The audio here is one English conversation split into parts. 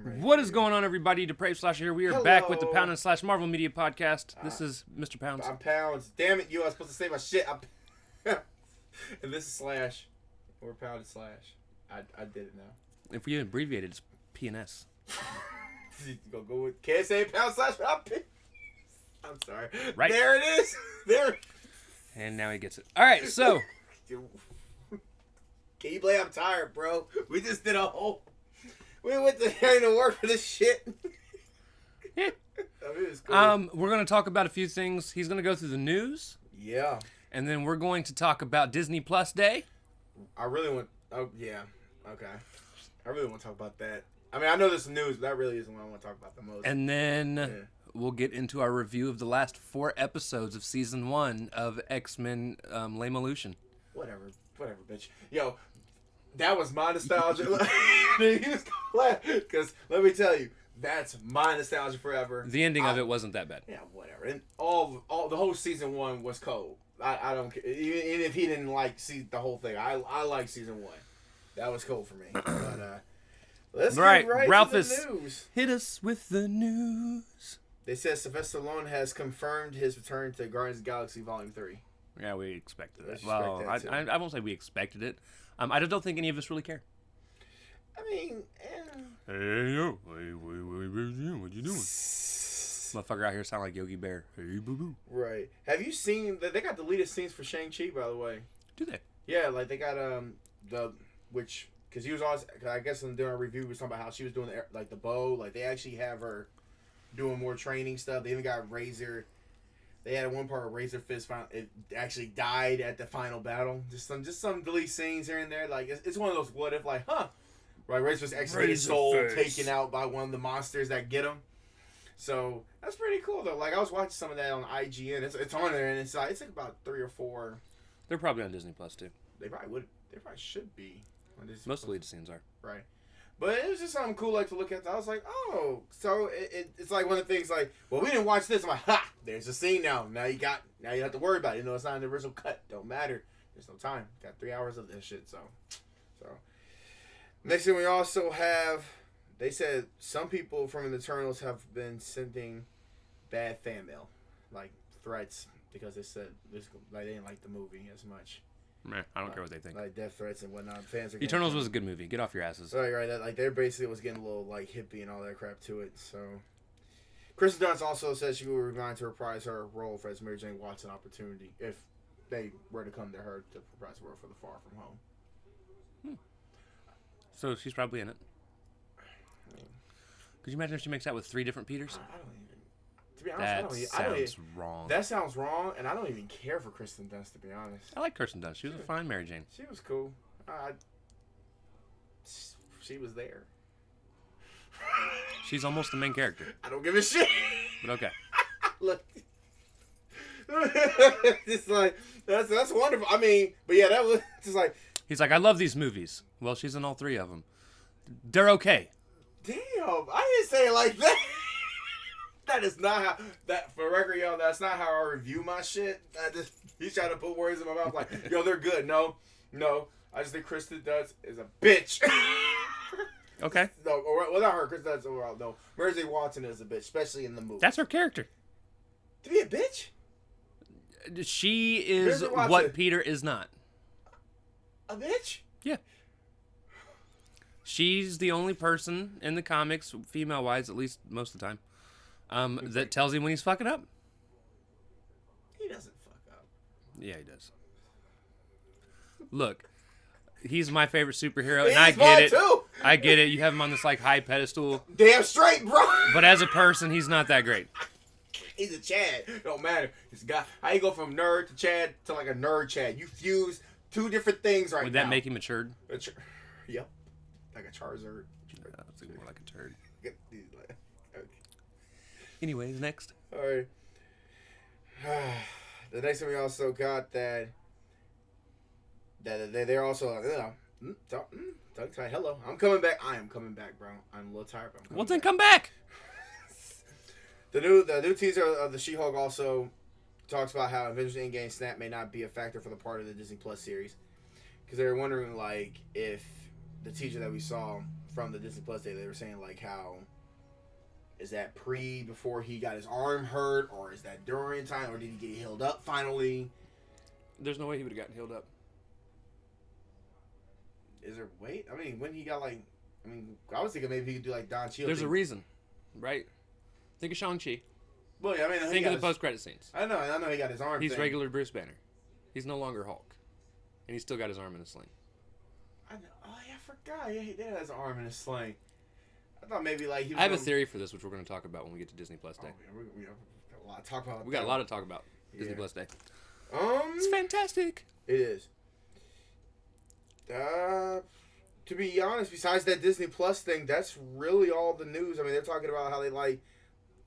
What is going on, everybody? Depraved Slasher here. We are back with the Pound and / Marvel Media Podcast. This is Mr. Pounds. I'm Pounds. Damn it, you! I was supposed to say my shit. And this is Slash. Or Pound and Slash. I did it now. If we abbreviate it, it's PNS. Go with can't say Pound / I'm sorry. Right. There it is. There. And now he gets it. All right, so. Can you blame I'm tired, bro? We just did a whole. We went to hearing to work for this shit. Yeah. I mean, it's cool. We're going to talk about a few things. He's going to go through the news. Yeah. And then we're going to talk about Disney Plus Day. I really want. Oh yeah. Okay. I really want to talk about that. I mean, I know there's some news, but that really isn't what I want to talk about the most. And then we'll get into our review of the last 4 episodes of Season 1 of XMen Lameolution. Whatever, bitch. Yo, that was my nostalgia. Because let me tell you, that's my nostalgia forever. The ending of it wasn't that bad. Yeah, whatever. And all the whole Season 1 was cold. I don't care. Even if he didn't see the whole thing, I like Season 1. That was cool for me. But let's get right to the news. Hit us with the news. They said Sylvester Stallone has confirmed his return to Guardians of the Galaxy Volume 3. Yeah, we expected it. Well, I won't say we expected it. I just don't think any of us really care. I mean, Hey, yo. What you doing? Motherfucker out here sound like Yogi Bear. Hey, boo-boo. Right. Have you seen... They got deleted scenes for Shang-Chi, by the way. Do they? Yeah, they got, because he was always... I guess during our review, we were talking about how she was doing, the bow. They actually have her doing more training stuff. They even got Razor... They had one part where Razor Fist it actually died at the final battle. Just some delete scenes here and there. It's one of those what if Right, Razor Fist actually his soul taken out by one of the monsters that get him. So that's pretty cool though. I was watching some of that on IGN. It's on there and it's about 3 or 4. They're probably on Disney Plus too. They probably should be. On Disney Most Plus. lead scenes are. Right. But it was just something cool to look at. I was like, oh, so it's one of the things well, we didn't watch this. I'm like, ha, there's a scene now. Now you have to worry about it. It's not in the original cut. Don't matter. There's no time. Got 3 hours of this shit. So next thing we also have, they said some people from the Eternals have been sending bad fan mail, threats because they said they didn't like the movie as much. Man, I don't care what they think. Death threats and whatnot. Fans are Eternals was a good movie. Get off your asses. Right. That they basically was getting a little hippie and all that crap to it. So, Kristen Dunst also said she will resign to reprise her role as Mary Jane Watson opportunity if they were to come to her to reprise the role for The Far From Home. So she's probably in it. Could you imagine if she makes out with 3 different Peters? I don't even. To be honest, that sounds wrong. That sounds wrong, and I don't even care for Kristen Dunst, to be honest. I like Kirsten Dunst. She was a fine Mary Jane. She was cool. She was there. She's almost the main character. I don't give a shit. But okay. Look. It's that's wonderful. I mean, but yeah, that was just He's like, I love these movies. Well, she's in all 3 of them. They're okay. Damn, I didn't say it like that. That is not how for record, yo. That's not how I review my shit. He's trying to put words in my mouth yo, they're good. No. I just think Kristen Dunst is a bitch. Okay. No, well, not her. Kristen Dunst overall. No, Mary Jane Watson is a bitch, especially in the movie. That's her character. To be a bitch. She is what Peter is not. A bitch? Yeah. She's the only person in the comics, female-wise, at least most of the time, that tells him when he's fucking up. He doesn't fuck up. Yeah, he does. Look, he's my favorite superhero, and I get it. Too. I get it. You have him on this high pedestal. Damn straight, bro. But as a person, he's not that great. He's a Chad. Don't matter. This guy. How you go from nerd to Chad to a nerd Chad? You fuse 2 different things right now. Would that make him matured? Yep. Like a Charizard. That's more like a turd. Okay. Anyways, next. All right. The next one we also got that they're also hello, I'm coming back. I am coming back, bro. I'm a little tired, but I'm coming then come back. The new teaser of the She-Hulk also talks about how Avengers Endgame Snap may not be a factor for the part of the Disney Plus series, because they were wondering if the teaser that we saw from the Disney Plus day, they were saying like how is that before he got his arm hurt, or is that during time, or did he get healed up finally? There's no way he would have gotten healed up. Is there wait? I mean, when he got like, I was thinking maybe he could do like Don Cheadle. There's a reason, right? Think of Shang-Chi. Well, yeah, I mean, think of the post-credit scenes. I know he got his arm. He's regular Bruce Banner. He's no longer Hulk, and he's still got his arm in a sling. I know. Oh yeah, I forgot. Yeah, he did have his arm in a sling. I thought maybe like he was I have a theory for this, which we're going to talk about when we get to Disney Plus Day. Oh, we got a lot to talk about. We got a lot to talk about. Disney Plus Day. It's fantastic. It is. To be honest, besides that Disney Plus thing, that's really all the news. I mean, they're talking about how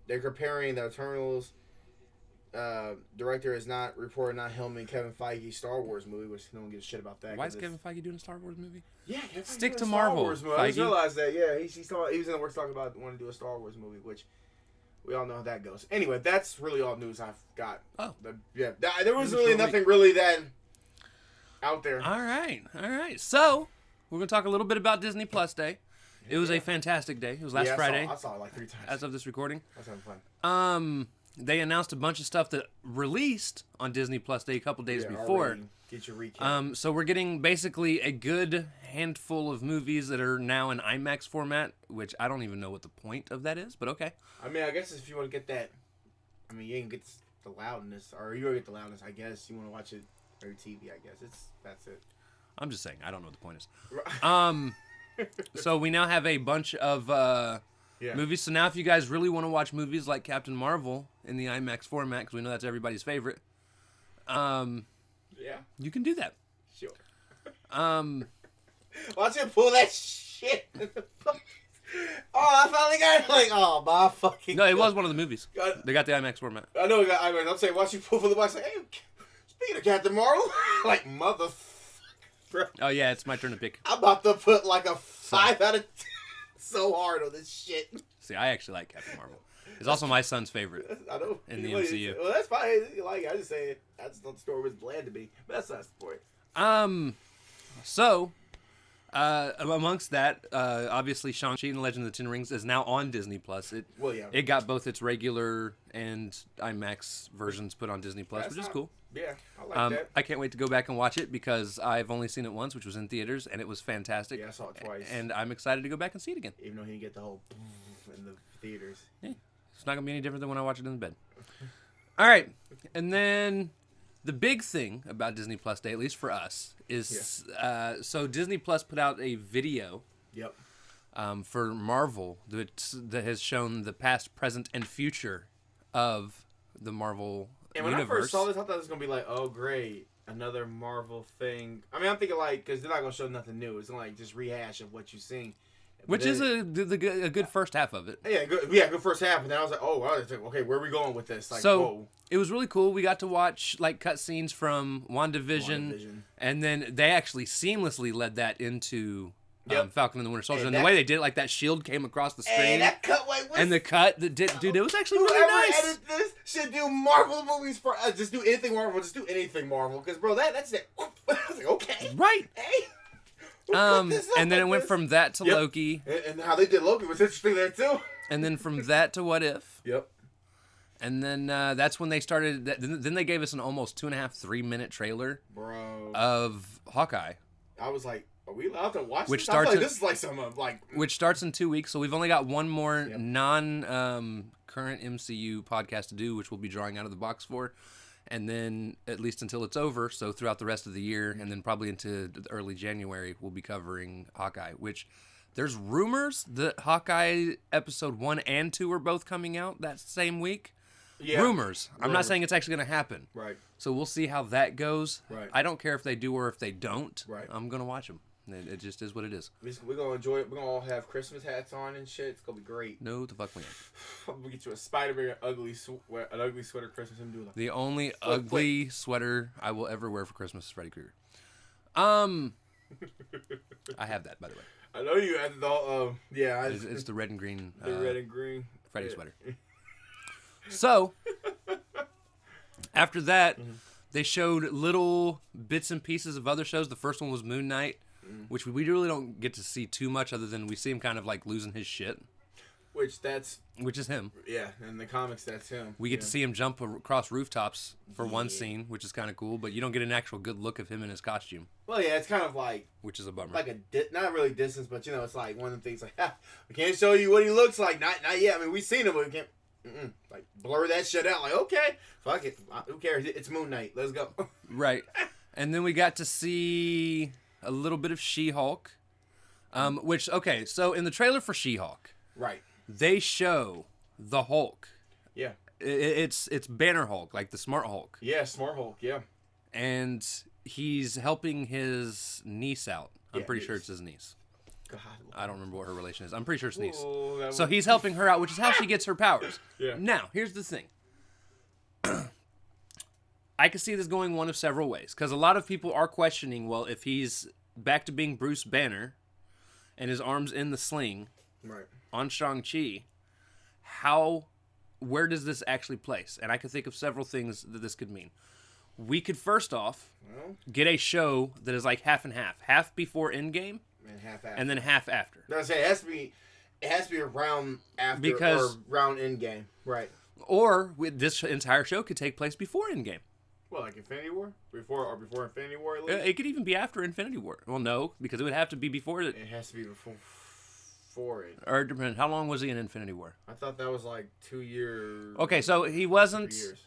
they're comparing the Eternals. Director is not reporting not helming Kevin Feige's Star Wars movie, which no one gives a shit about that. Why is Kevin Feige doing a Star Wars movie? Yeah, Kevin Feige stick to doing a Marvel. Star Wars movie. I just realized that. Yeah, he was in the works talking about wanting to do a Star Wars movie, which we all know how that goes. Anyway, that's really all news I've got. Oh, there was really nothing really that out there. All right. So we're gonna talk a little bit about Disney Plus Day. It was a fantastic day. It was last Friday. I saw it like 3 times. As of this recording. I was having fun. They announced a bunch of stuff that released on Disney Plus Day a couple days before. Already. Get your recap. So we're getting basically a good handful of movies that are now in IMAX format, which I don't even know what the point of that is, but okay. I mean, I guess if you want to get that, you ain't get the loudness, or you want to get the loudness, I guess. You want to watch it on your TV, I guess. That's it. I'm just saying, I don't know what the point is. So we now have a bunch of movies. So now if you guys really want to watch movies like Captain Marvel in the IMAX format, because we know that's everybody's favorite, you can do that. Sure. Watch him pull that shit. I finally got it. Like, oh, my fucking No, it was one of the movies. They got the IMAX format. I know. I'm saying, watch you pull for the box. Like, hey, speaking of Captain Marvel, like, motherfucker. Oh, yeah, it's my turn to pick. I'm about to put like a 5 out of 10 so hard on this shit. See, I actually like Captain Marvel. It's also my son's favorite. I know. In the MCU. Well, that's fine. Like, I just say it. I just thought the story was bland to me. But that's not the point. So, amongst that, obviously Shang-Chi and the Legend of the Ten Rings is now on Disney Plus. It got both its regular and IMAX versions put on Disney Plus, which is cool. Yeah, I like that. I can't wait to go back and watch it because I've only seen it once, which was in theaters, and it was fantastic. Yeah, I saw it twice. And I'm excited to go back and see it again. Even though he didn't get the whole in the theaters. Yeah, it's not going to be any different than when I watch it in bed. All right, and then the big thing about Disney Plus Day, at least for us, is so Disney Plus put out a video for Marvel that has shown the past, present, and future of the Marvel And when universe. I first saw this, I thought it was going to be like, oh, great, another Marvel thing. I mean, I'm thinking like, because they're not going to show nothing new. It's like just rehash of what you've seen. Which is a good first half of it. Yeah, good first half. And then I was like, oh, wow, okay, where are we going with this? Like, so, whoa. It was really cool. We got to watch like cutscenes from WandaVision, and then they actually seamlessly led that into Falcon and the Winter Soldier. And the way they did it, like that shield came across the screen. Hey, that cut, the cut that did, dude, it was actually really nice. Whoever edit this should do Marvel movies for us. Just do anything Marvel. Just do anything Marvel. Because, bro, that's it. I was like, okay. Right. Hey. And then it went from that to Loki. And how they did Loki was interesting there, too. And then from that to What If. Yep. And then that's when they started. Then they gave us an almost 2.5-3 minute trailer, of Hawkeye. I was like, "Are we allowed to watch this?" This is like some which starts in 2 weeks. So we've only got one more current MCU podcast to do, which we'll be drawing out of the box for, and then at least until it's over. So throughout the rest of the year, and then probably into early January, we'll be covering Hawkeye. Which there's rumors that Hawkeye episode 1 and 2 are both coming out that same week. Yeah. Rumors. I'm not saying it's actually going to happen. Right. So we'll see how that goes. Right. I don't care if they do or if they don't. Right. I'm going to watch them. It just is what it is. We're going to enjoy it. We're going to all have Christmas hats on and shit. It's going to be great. No, the fuck we ain't. I'm going to get you a Spider-Man ugly sweater Christmas. And do the only ugly sweater I will ever wear for Christmas is Freddy Krueger. I have that, by the way. I know you had the it's the red and green. The red and green Freddy sweater. So, after that, they showed little bits and pieces of other shows. The first one was Moon Knight. which we really don't get to see too much other than we see him kind of like losing his shit. Which is him. Yeah, in the comics, that's him. We get to see him jump across rooftops for one scene, which is kind of cool, but you don't get an actual good look of him in his costume. Well, yeah, it's kind of like... Which is a bummer. Like not really distance, but, it's like one of the things like, we can't show you what he looks like. Not yet. I mean, we've seen him, but we can't... Like, blur that shit out. Like, okay, fuck it. Who cares? It's Moon Knight. Let's go. Right. And then we got to see a little bit of She-Hulk, which, okay, so in the trailer for She-Hulk... Right. They show the Hulk. Yeah. It's Banner Hulk, like the Smart Hulk. Yeah, Smart Hulk, yeah. And he's helping his niece out. I'm pretty sure it's his niece. God. I don't remember what her relation is. I'm pretty sure it's niece. Oh, so he's helping her out, which is how she gets her powers. Yeah. Now, here's the thing. I can see this going one of several ways. Because a lot of people are questioning, well, if he's back to being Bruce Banner and his arm's in the sling... Right. On Shang-Chi, where does this actually place? And I can think of several things that this could mean. We could first off get a show that is like half and half. Half before Endgame and half after. And then half after. No, I say it has to be around after or around Endgame. Right. Or this entire show could take place before Endgame. Well, like Infinity War? Before Infinity War at least? It could even be after Infinity War. Well, no, because it would have to be before it. It has to be before it. Or depending, how long was he in Infinity War? I thought that was like 2 years. Okay, so he wasn't. 3 years.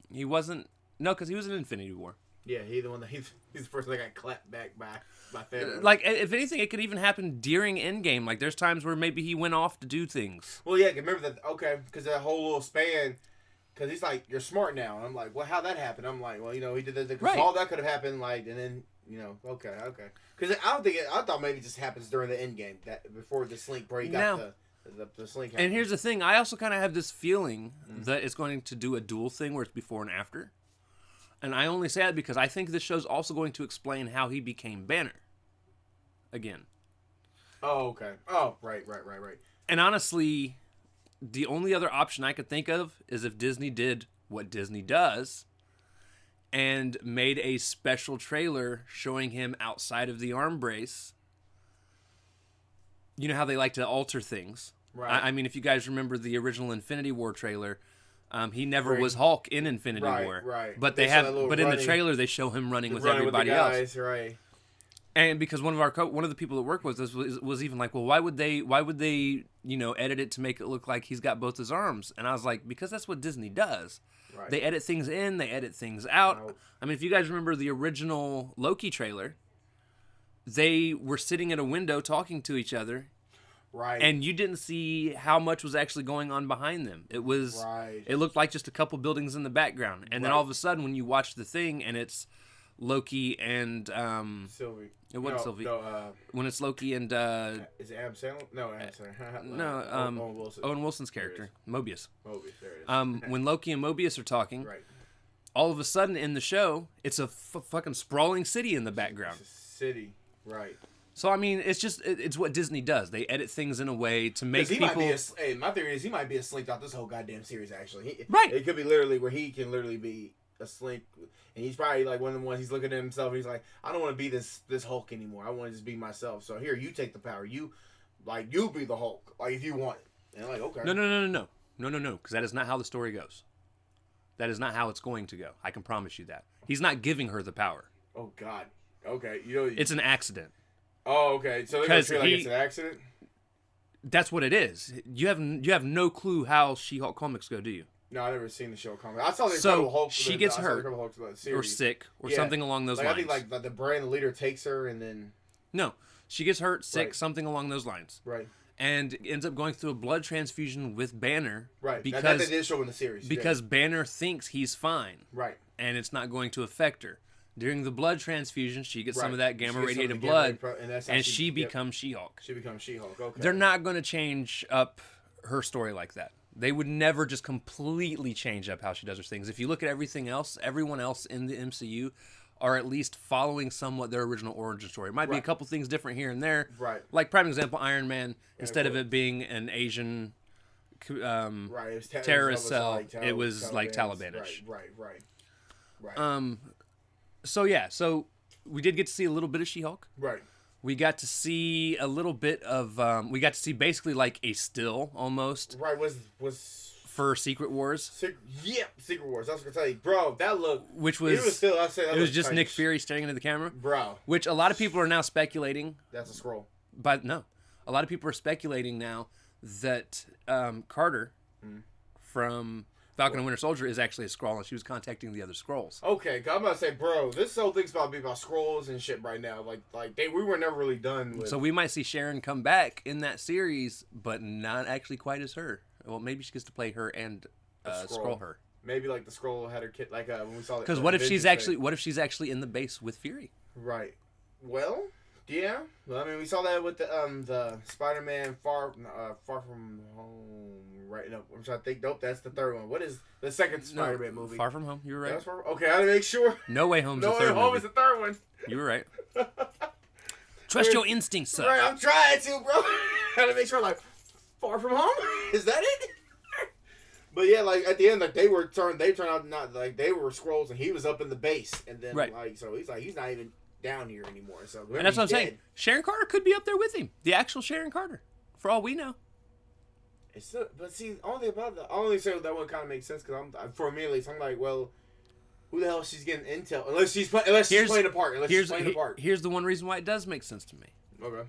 He wasn't. No, because he was in Infinity War. Yeah, he's the person that got clapped back by Thanos. Like, if anything, it could even happen during Endgame. Like, there's times where maybe he went off to do things. Well, yeah, remember that. Okay, because that whole little span. Because he's like, you're smart now. And I'm like, well, how'd that happen? I'm like, well, he did that. Right. All that could have happened, like, and then. Okay. Because I thought maybe it just happens during the end game, that before the slink, where he got the slink. And here's the thing: I also kind of have this feeling that it's going to do a dual thing, where it's before and after. And I only say that because I think this show's also going to explain how he became Banner. Again. Oh, okay. Oh, right. And honestly, the only other option I could think of is if Disney did what Disney does. And made a special trailer showing him outside of the arm brace. You know how they like to alter things. Right. I mean, if you guys remember the original Infinity War trailer, he never was Hulk in Infinity War. Right. But in the trailer they show him running with everybody else. Right. And because one of the people that worked with us was even like, well, why would they edit it to make it look like he's got both his arms? And I was like, because that's what Disney does. Right. They edit things in, they edit things out. I mean, if you guys remember the original Loki trailer, they were sitting at a window talking to each other. Right. And you didn't see how much was actually going on behind them. It looked like just a couple buildings in the background. And then all of a sudden when you watch the thing and it's Loki and Sylvie. It wasn't Sylvie. No, when it's Loki and is it Adam Sandler? No, Adam Sandler. No, Owen Wilson. Owen Wilson's character, Mobius. There it is. When Loki and Mobius are talking, right. All of a sudden in the show, it's a fucking sprawling city in the background. It's a city, right? So I mean, it's what Disney does. They edit things in a way to make people. My theory is he might be a slink out this whole goddamn series. Actually, right? It could be literally where he can literally be a slink, and he's probably like one of the ones. He's looking at himself. And he's like, I don't want to be this Hulk anymore. I want to just be myself. So here, you take the power. You be the Hulk, like if you want it. And I'm like, okay. No, because that is not how the story goes. That is not how it's going to go. I can promise you that. He's not giving her the power. Oh God. Okay. It's an accident. Oh, okay. So they're gonna treat it like it's an accident. That's what it is. You have no clue how She-Hulk comics go, do you? No, I've never seen the show comic. I saw the Incredible Hulk. She gets hurt or sick or something along those lines. I think like the brand leader takes her and then. No, she gets hurt, sick, something along those lines. Right. And ends up going through a blood transfusion with Banner. Right. Because that they did show in the series. Because Banner thinks he's fine. Right. And it's not going to affect her. During the blood transfusion, she gets some of that gamma-radiated blood, and she becomes She-Hulk. She becomes She-Hulk, okay. They're not going to change up her story like that. They would never just completely change up how she does her things. If you look at everything else, everyone else in the MCU are at least following somewhat their original origin story. It might be a couple things different here and there. Right. Like, prime example, Iron Man, instead of it being an Asian terrorist cell, it was like Talibanish. Right. So we did get to see a little bit of She-Hulk. Right. We got to see a little bit of we got to see basically like a still almost. Right. Was for Secret Wars. Secret Wars. I was gonna tell you, bro. That look, which was it was still. It was just Nick Fury staring into the camera, bro. Which a lot of people are now speculating. That's a scroll. But no, a lot of people are speculating now that Carter from Falcon and Winter Soldier is actually a Skrull, and she was contacting the other Skrulls. Okay, I'm about to say, bro, this whole thing's about to be about Skrulls and shit right now. We were never really done with. So we might see Sharon come back in that series, but not actually quite as her. Well, maybe she gets to play her and Skrull her. Maybe like the Skrull had her kid, like when we saw. Because what if she's actually in the base with Fury? Right. Well, yeah. Well, I mean, we saw that with the Spider-Man Far From Home. Right. No, I'm trying to think. Nope, that's the third one. What is the second Spider-Man movie? Far From Home. You were right. Okay, I had to make sure. No Way Home's the third one. No Way Home is the third one. You were right. Trust your instincts, sir. Right, I'm trying to, bro. I had to make sure, like, Far From Home? Is that it? But yeah, like at the end, like they turned out not like they were Skrulls, and he was up in the base, and then like so he's not even down here anymore. So and that's what I'm saying. Sharon Carter could be up there with him, the actual Sharon Carter, for all we know. It's still, but see, only say that one kind of makes sense because for me at least, I'm like, well, who the hell is she's getting intel unless she's playing a part. Here's the one reason why it does make sense to me. Okay.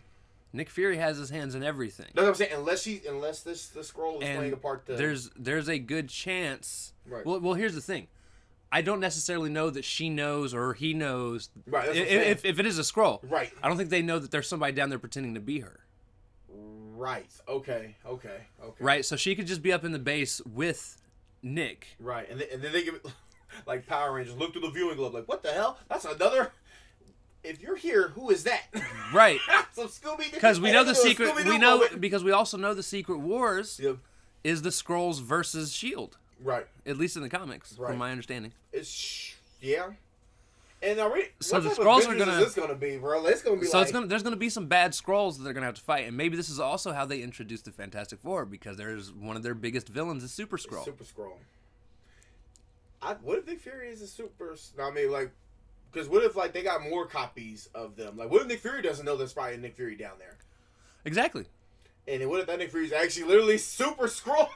Nick Fury has his hands in everything. That's what I'm saying. Unless the Skrull is playing a part. There's a good chance. Right. Well, here's the thing. I don't necessarily know that she knows or he knows. Right. That's if it is a Skrull. Right. I don't think they know that there's somebody down there pretending to be her. Right. Okay. Right. So she could just be up in the base with Nick. Right. And then they give it like Power Rangers. Look through the viewing globe. Like, what the hell? That's another. If you're here, who is that? Right. So Scooby. Because we know the secret. We know because we also know the Secret Wars is the Skrulls versus Shield. Right. At least in the comics, from my understanding. And so the Skrulls are gonna. This gonna be, bro. It's gonna be. So there's gonna be some bad Skrulls that they're gonna have to fight, and maybe this is also how they introduced the Fantastic Four because there's one of their biggest villains is Super Skrull. Super Skrull. What if Nick Fury is a super? I mean, like. Because what if, like, they got more copies of them? Like, what if Nick Fury doesn't know there's probably Nick Fury down there? Exactly. And what if that Nick Fury's actually literally Super Skrull?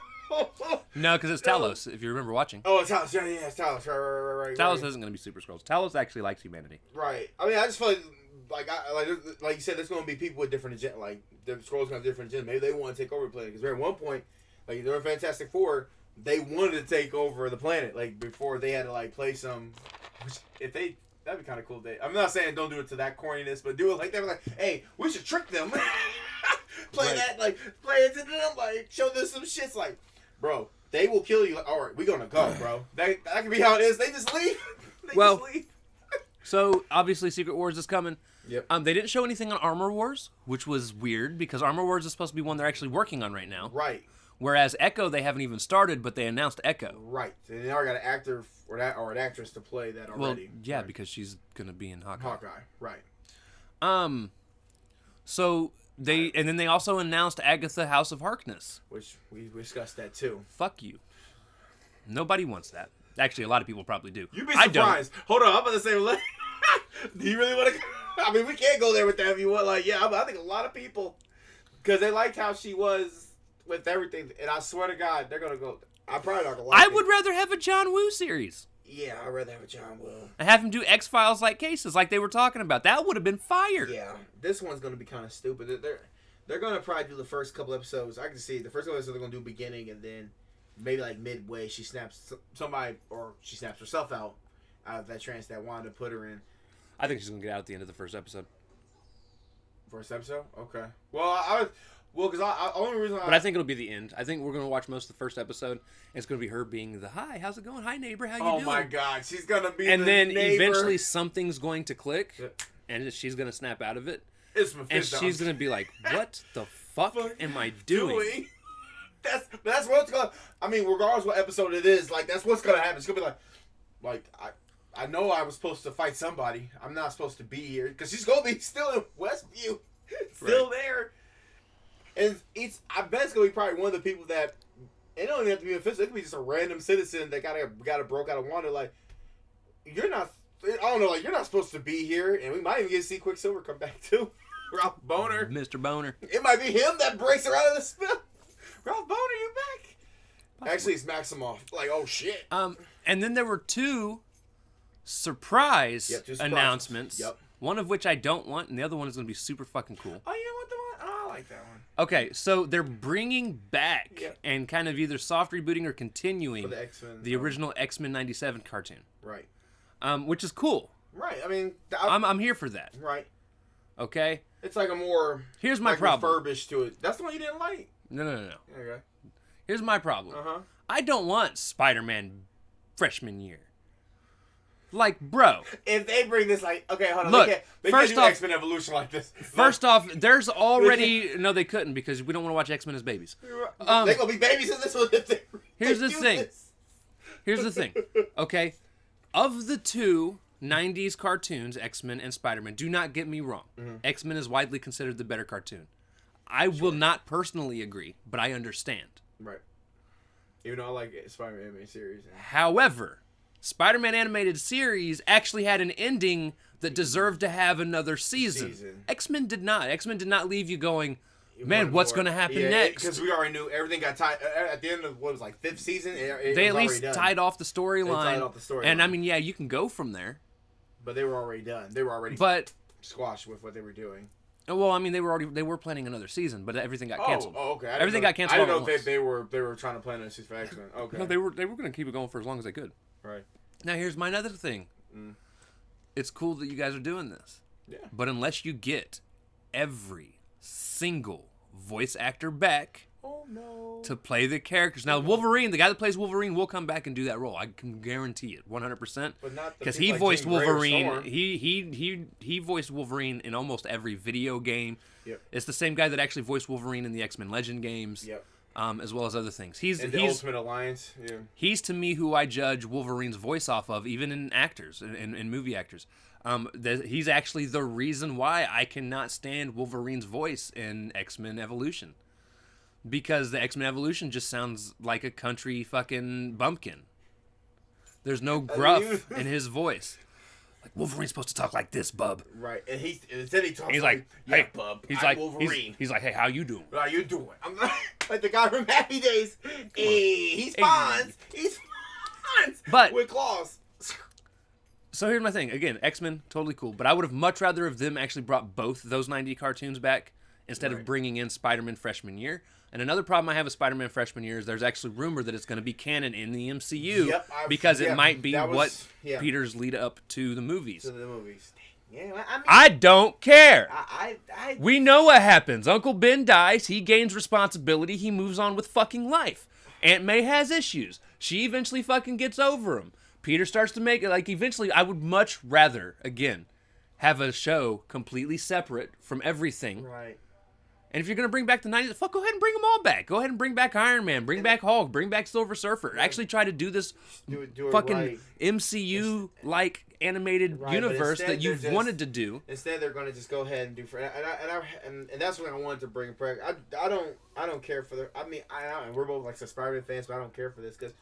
No, because it's Talos, if you remember watching. Oh, it's Talos. Yeah, it's Talos. Right. Talos isn't going to be Super Skrulls. Talos actually likes humanity. Right. I mean, I just feel like you said, there's going to be people with different agenda. Like, the Skrulls going to have different agenda. Maybe they want to take over the planet. Because at one point, like, during Fantastic Four, they wanted to take over the planet. Like, before they had to, like, play some... That'd be kind of cool. I'm not saying don't do it to that corniness, but do it like that. Like, hey, we should trick them. Play it to them. Like, show them some shits. Like, bro, they will kill you. Like, all right, we're gonna go, bro. That can be how it is. They just leave. Just leave. So obviously, Secret Wars is coming. Yep. They didn't show anything on Armor Wars, which was weird because Armor Wars is supposed to be one they're actually working on right now. Right. Whereas Echo, they haven't even started, but they announced Echo. Right. And they already got an actor or an actress to play that already. Well, yeah, right. Because she's gonna be in Hawkeye. Right. So and then they also announced Agatha House of Harkness, which we discussed that too. Fuck you. Nobody wants that. Actually, a lot of people probably do. You'd be surprised. Hold on, I'm about to say. Do you really want to? I mean, we can't go there with that if you want. Like, yeah, I think a lot of people because they liked how she was. With everything, and I swear to God, they're gonna go. I'm probably not gonna like I would rather have a John Woo series. Yeah, I'd rather have a John Woo. And have him do X-Files like cases, like they were talking about. That would have been fire. Yeah, this one's gonna be kind of stupid. They're gonna probably do the first couple episodes. I can see the first couple episodes they're gonna do beginning, and then maybe like midway she snaps somebody or she snaps herself out of that trance that Wanda put her in. I think she's gonna get out at the end of the first episode. First episode? Okay. Well, because only reason But I think it'll be the end. I think we're going to watch most of the first episode, and it's going to be her being hi, how's it going? Hi, neighbor, how you doing? Oh, my God. She's going to be and then neighbor. Eventually something's going to click, and she's going to snap out of it. It's Mephisto. And she's going to be like, what the fuck am I doing? That's what's going to... I mean, regardless what episode it is, like, that's what's going to happen. It's going to be like, I know I was supposed to fight somebody. I'm not supposed to be here. Because she's going to be still in Westview. Still there. And I bet it's gonna be probably one of the people that it don't even have to be official. It could be just a random citizen that got broke out of Wanda. Like, you're not I don't know, like, you're not supposed to be here, and we might even get to see Quicksilver come back, too. Ralph Boner. Mr. Boner. It might be him that breaks her out of the spell. Ralph Boner, you back? Possibly. Actually, it's Maximoff. Like, oh, shit. And then there were two surprise announcements. Yep. One of which I don't want, and the other one is going to be super fucking cool. Oh, you don't want the one? Oh, I like that one. Okay, so they're bringing back and kind of either soft rebooting or continuing for the X-Men, the original X-Men 97 cartoon. Right. Which is cool. Right. I mean, I'm here for that. Right. Okay. It's like a more here's my problem. Refurbished to it. That's the one you didn't like. No. Okay. Here's my problem. I don't want Spider-Man freshman year. Like, bro. If they bring this, like, okay, hold on. Look, they can't do X-Men Evolution like this. First off, there's already... No, they couldn't because we don't want to watch X-Men as babies. They're going to be babies in this one if they Here's the thing. Here's the thing. Okay? Of the two 90s cartoons, X-Men and Spider-Man, do not get me wrong. X-Men is widely considered the better cartoon. I will not personally agree, but I understand. Right. Even though I like Spider-Man animated series. However... Spider-Man animated series actually had an ending that deserved to have another season. X-Men did not. X-Men did not leave you going, man, what's going to happen next? Because we already knew everything got tied. At the end of, what was like, 5th season? They at least tied off the storyline. Tied off the storyline. And I mean, yeah, you can go from there. But they were already done. They were already squashed with what they were doing. Well, I mean, they were planning another season, but everything got canceled. Oh, okay. Everything got canceled. I didn't know if they were trying to plan a season for X-Men. Okay. No, they were going to keep it going for as long as they could. Right. Now, here's my other thing. It's cool that you guys are doing this. Yeah. But unless you get every single voice actor back to play the characters. Now, Wolverine, the guy that plays Wolverine will come back and do that role. I can guarantee it 100%. But not because he voiced Wolverine. He voiced Wolverine in almost every video game. Yep. It's the same guy that actually voiced Wolverine in the X-Men Legend games. Yep. As well as other things. He's the Ultimate Alliance. Yeah. He's to me who I judge Wolverine's voice off of, even in actors, in movie actors. He's actually the reason why I cannot stand Wolverine's voice in X-Men Evolution. Because the X-Men Evolution just sounds like a country fucking bumpkin. There's no gruff in his voice. Like, Wolverine's supposed to talk like this, bub. Right, and instead he talks he's like, hey, yeah, bub, I'm like Wolverine. He's like, hey, how you doing? How you doing? I'm like the guy from Happy Days. Hey, he's Fonz. He's Fonz. But with claws. So here's my thing. Again, X-Men, totally cool. But I would have much rather have them actually brought both those 90 cartoons back instead of bringing in Spider-Man freshman year. And another problem I have with Spider-Man freshman year is there's actually rumor that it's going to be canon in the MCU because it might be Peter's lead up to the movies. To the movies. Yeah, I mean, I don't care. I we know what happens. Uncle Ben dies. He gains responsibility. He moves on with fucking life. Aunt May has issues. She eventually fucking gets over them. Peter starts to make it like eventually. I would much rather again have a show completely separate from everything. Right. And if you're going to bring back the 90s, go ahead and bring them all back. Go ahead and bring back Iron Man, bring back Hulk, bring back Silver Surfer. Actually try to do this fucking MCU-like animated universe that you've wanted to do. Instead, they're going to just go ahead and do... And that's what I wanted to bring back. I don't care for the... I mean, we're both like Spider-Man fans, but I don't care for this because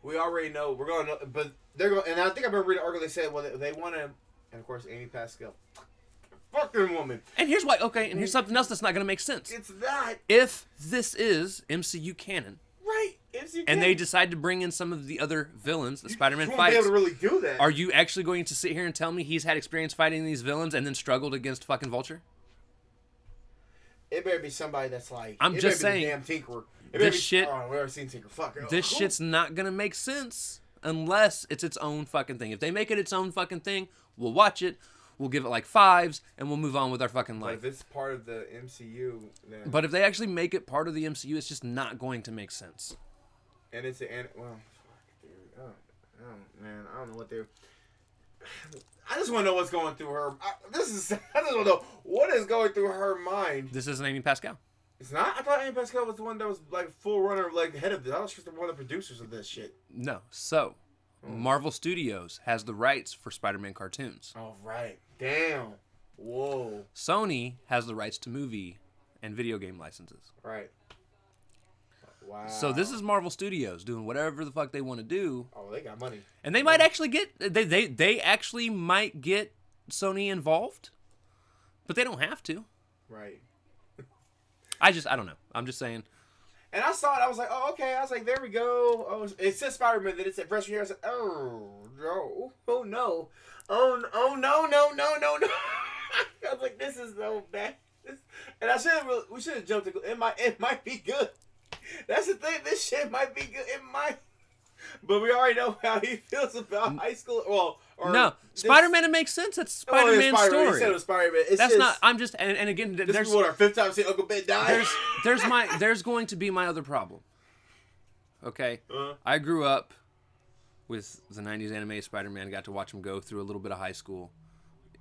we already know... We're going to... But they're going... And I think I remember reading an article they said, well, they want to... And, of course, Amy Pascal... Fucking woman. And here's why. Okay, and here's something else that's not going to make sense. It's that. If this is MCU canon, right? MCU and they decide to bring in some of the other villains, the Spider-Man fights, be able to really do that. Are you actually going to sit here and tell me he's had experience fighting these villains and then struggled against fucking Vulture? It better be somebody that's like. I'm just saying. Damn Tinkerer. This shit. Oh, we've never seen Tinker. Fuck. This shit's not going to make sense unless it's its own fucking thing. If they make it its own fucking thing, we'll watch it. We'll give it like 5s, and we'll move on with our fucking life. But if it's part of the MCU, then... But if they actually make it part of the MCU, it's just not going to make sense. And it's well, fuck, dude. Oh, man, I don't know what they're... I just want to know what's going through her... I just want to know what is going through her mind. This isn't Amy Pascal. It's not? I thought Amy Pascal was the one that was, like, full runner, like, head of this. I thought she was one of the producers of this shit. No. So... Marvel Studios has the rights for Spider-Man cartoons. Oh, right. Damn. Whoa. Sony has the rights to movie and video game licenses. Right. Wow. So this is Marvel Studios doing whatever the fuck they want to do. Oh, they got money. And they might actually get they actually might get Sony involved, but they don't have to. Right. I don't know. I'm just saying. And I saw it. I was like, oh, okay. I was like, there we go. Oh, it said Spider-Man. Then it said freshman year. I said, oh no, oh no, oh no, no. I was like, this is so bad. And we should have jumped. It might be good. That's the thing. This shit might be good. It might. But we already know how he feels about high school. Well, no, Spider-Man. It makes sense. It's Spider-Man's story. He said it was Spider-Man. That's just, not. I'm just and again. This is what our 5th time seeing Uncle Ben die. There's going to be my other problem. Okay, I grew up with the '90s anime Spider-Man. Got to watch him go through a little bit of high school.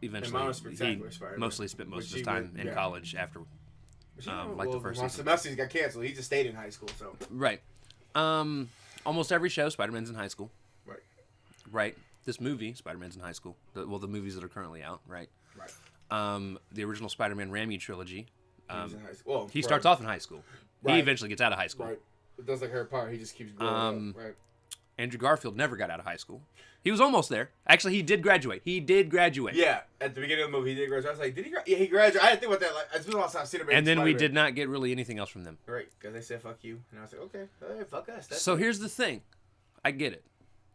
Eventually, he mostly spent most of his time in college after, the first season. Semesters got canceled. He just stayed in high school. So right. Almost every show, Spider-Man's in high school. Right. Right. This movie, Spider-Man's in high school. The movies that are currently out. Right. Right. The original Spider-Man Raimi trilogy. He's in high school. Well, he starts off in high school. Right. He eventually gets out of high school. Right. It does like Harry Potter. He just keeps growing up. Right. Andrew Garfield never got out of high school. He was almost there. Actually, he did graduate. Yeah, at the beginning of the movie, he did graduate. I was like, did he graduate? Yeah, he graduated. I didn't think about that. Like, it's been a long time I've seen him. And then we did not get really anything else from them. Right, because they said, fuck you. And I was like, okay, hey, fuck us. So here's the thing. I get it.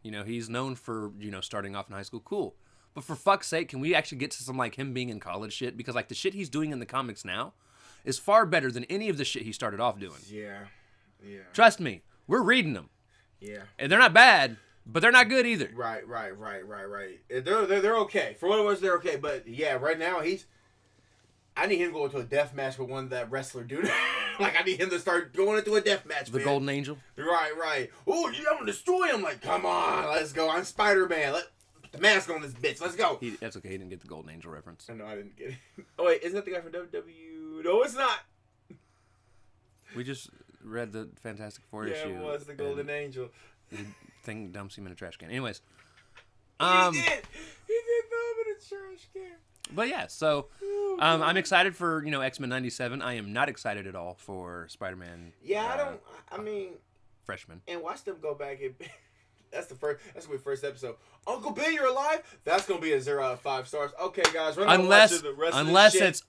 He's known for, starting off in high school. Cool. But for fuck's sake, can we actually get to some, like, him being in college shit? Because, like, the shit he's doing in the comics now is far better than any of the shit he started off doing. Yeah. Trust me. We're reading them. Yeah. And they're not bad. But they're not good either. Right. They're okay. For what it was, they're okay. But yeah, right now I need him to go into a death match with that wrestler dude. Like I need him to start going into a death match. The Golden Angel. Right. Oh, I'm gonna destroy him. Like, come on, let's go. I'm Spider-Man. Let put the mask on this bitch. Let's go. That's okay. He didn't get the Golden Angel reference. No, I didn't get it. Oh wait, isn't that the guy from WWE? No, it's not. We just read the Fantastic Four issue. Yeah, it was the Golden Angel. Thing dumps him in a trash can. Anyways, he did throw him in a trash can. But yeah, so I'm excited for X-Men '97. I am not excited at all for Spider-Man. Yeah, I mean, freshman. And watch them go back and. That's gonna be the first episode. Uncle Ben, you're alive. That's gonna be a 0 out of 5 stars. Okay, guys. Unless it's.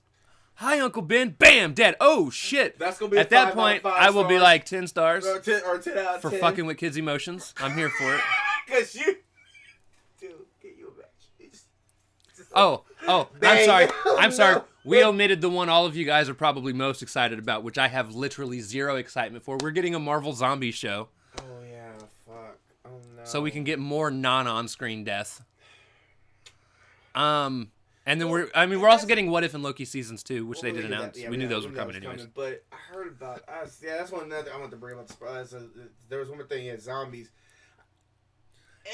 Hi, Uncle Ben. Bam, dead. Oh shit. That's gonna be at that point. I will be like 10 stars. Or 10 out of 10 for fucking with kids' emotions. I'm here for it. Cause you, dude, can you imagine? Oh, I'm sorry. No. We omitted the one all of you guys are probably most excited about, which I have literally zero excitement for. We're getting a Marvel zombie show. Oh yeah, fuck. Oh no. So we can get more non-on-screen death. And then we're also getting What If and Loki seasons 2, which they did announce. We knew those were coming anyways. But I heard about that's one that I want to bring up. There was one more thing, zombies.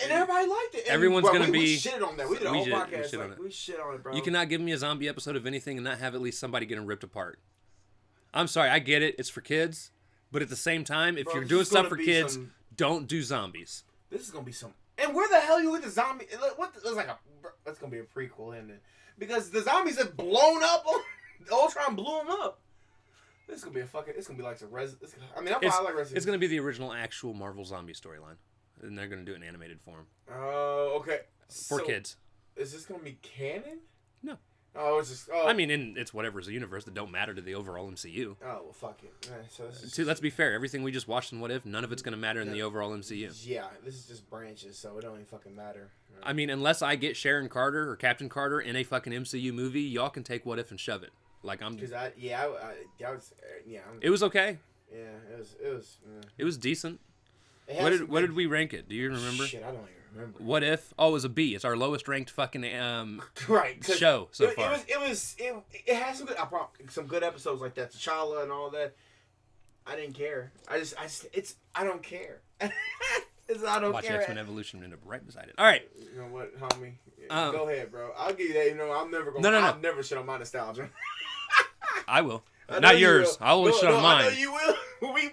And everybody liked it. Everyone's going to be... We shit on that. We did a whole podcast. We shit on it, bro. You cannot give me a zombie episode of anything and not have at least somebody getting ripped apart. I'm sorry, I get it. It's for kids. But at the same time, if you're doing stuff for kids, don't do zombies. This is going to be some... And where the hell you with the zombie? That's going to be a prequel, isn't it? Because the zombies have blown up. Ultron blew them up. This is gonna be it's gonna be like some I like Resident. It's gonna be the original actual Marvel zombie storyline, and they're gonna do it in animated form. Oh, okay. For kids. Is this gonna be canon? No. Oh, it's just. Oh. I mean, it's whatever's a universe that don't matter to the overall MCU. Oh well, fuck it. Let's be fair. Everything we just watched in What If, none of it's gonna matter in the overall MCU. Yeah, this is just branches, so it don't even fucking matter. Right. I mean, unless I get Sharon Carter or Captain Carter in a fucking MCU movie, y'all can take What If and shove it. Like I'm. Because it was okay. Yeah, it was. It was decent. What did we rank it? Do you remember? Shit, I don't even remember. What If? Oh, it was a B. It's our lowest ranked fucking right, show so far. It has some good episodes like that, T'Challa and all that. I didn't care. I don't care. I don't Watch care. X-Men Evolution and end up right beside it. All right. You know what, homie? Go ahead, bro. I'll give you that. I'm never going. No. I'll never shit on my nostalgia. I will. Not yours. I'll only shit on mine. I know you will.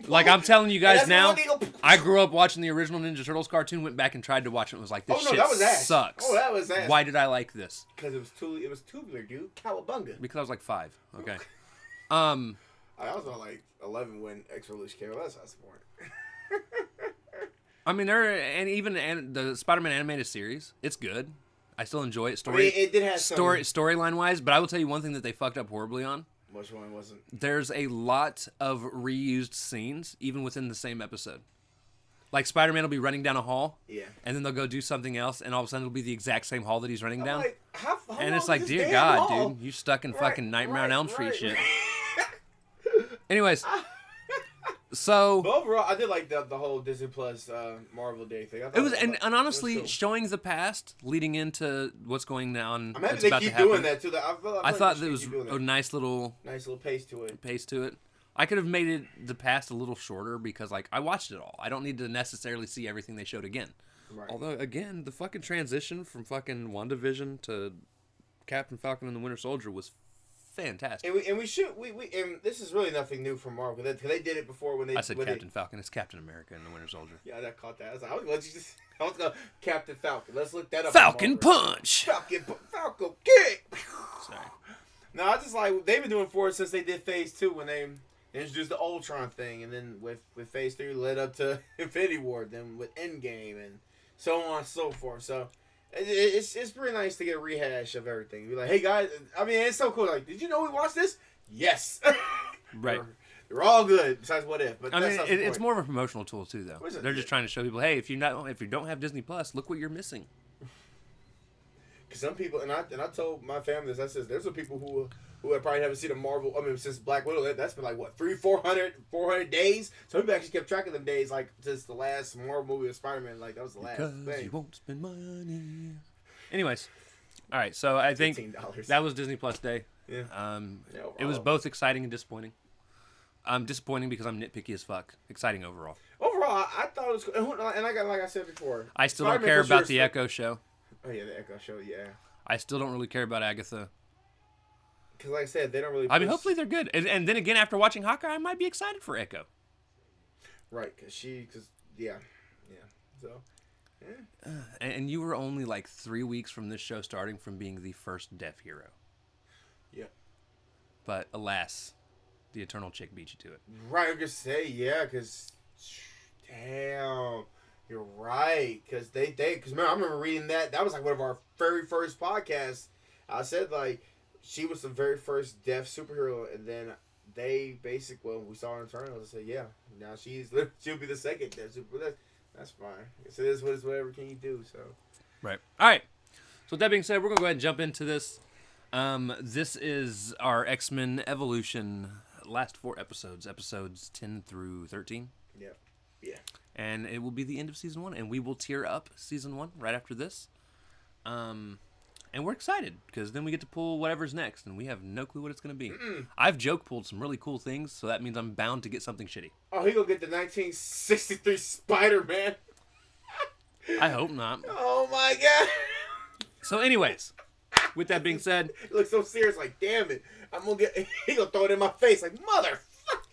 Like I'm telling you guys now, I grew up watching the original Ninja Turtles cartoon, went back and tried to watch it and was like, this shit sucks. Oh, that was ass. Why did I like this? Because it was tubular, dude. Cowabunga. Because I was like 5. Okay. I I was on like 11 when X release came. That's not smart. I mean, the Spider-Man animated series, it's good. I still enjoy it. It did have storyline wise, but I will tell you one thing that they fucked up horribly on. Which one wasn't? There's a lot of reused scenes, even within the same episode. Like Spider-Man will be running down a hall, and then they'll go do something else, and all of a sudden it'll be the exact same hall that he's running down. Like, how and it's like, dear God, dude, you stuck in fucking Nightmare on Elm Street shit. Anyways, so but overall, I did like the whole Disney Plus Marvel Day thing. It was, and honestly, cool. Showing the past leading into what's going on. I'm happy they keep doing that too. I thought there was a nice little pace to it. I could have made it the past a little shorter because, like, I watched it all. I don't need to necessarily see everything they showed again. Right. Although, again, the fucking transition from fucking WandaVision to Captain Falcon and the Winter Soldier was fantastic. And this is really nothing new from Marvel. Because they did it before when they... I said Captain Falcon. It's Captain America and the Winter Soldier. Yeah, I caught that. I was going Captain Falcon. Let's look that up. Falcon Punch! Falcon Kick! Sorry. No, I just like... They've been doing it since they did Phase 2 when they... introduced the Ultron thing, and then with Phase 3 led up to Infinity War, then with Endgame, and so on and so forth. So it's pretty nice to get a rehash of everything. Be like, hey guys, I mean, it's so cool. Like, did you know we watched this? Yes. Right. They're all good besides What If. But I mean, it's more of a promotional tool too, though. They're just trying to show people, hey, if you don't have Disney Plus, look what you're missing. Because some people, and I told my family this. I said, there's some people who probably haven't seen a Marvel. I mean, since Black Widow, that's been like what 400 days. So people actually kept track of them days, like since the last Marvel movie of Spider-Man. Like that was the last thing. You won't spend money. Anyways, all right. So I think $15. That was Disney Plus Day. Yeah. It was both exciting and disappointing. Disappointing because I'm nitpicky as fuck. Exciting overall. Overall, I thought it was cool. And I got, like I said before, I still don't care about the Echo show. Oh yeah, the Echo show. Yeah. I still don't really care about Agatha. Because, like I said, they don't really... I mean, hopefully they're good. And then again, after watching Hawkeye, I might be excited for Echo. Right, yeah. So, yeah. And you were only like 3 weeks from this show starting from being the first deaf hero. Yeah. But, alas, the Eternal chick beat you to it. Right, I was going to say, yeah, because... Damn. You're right. Because because I remember reading that. That was like one of our very first podcasts. I said, like... She was the very first deaf superhero, and then they basically, when we saw her in Eternals, I said, yeah, now she'll be the second deaf superhero. That's fine. So this is whatever can you do, so. Right. All right. So with that being said, we're going to go ahead and jump into this. This is our X-Men Evolution last 4 episodes 10 through 13. Yep. Yeah. And it will be the end of Season 1, and we will tear up Season 1 right after this. And we're excited, because then we get to pull whatever's next, and we have no clue what it's going to be. Mm-mm. I've joke pulled some really cool things, so that means I'm bound to get something shitty. Oh, he gonna get the 1963 Spider-Man. I hope not. Oh, my God. So anyways, with that being said... He looks so serious, like, damn it. He gonna throw it in my face, like, motherfucker,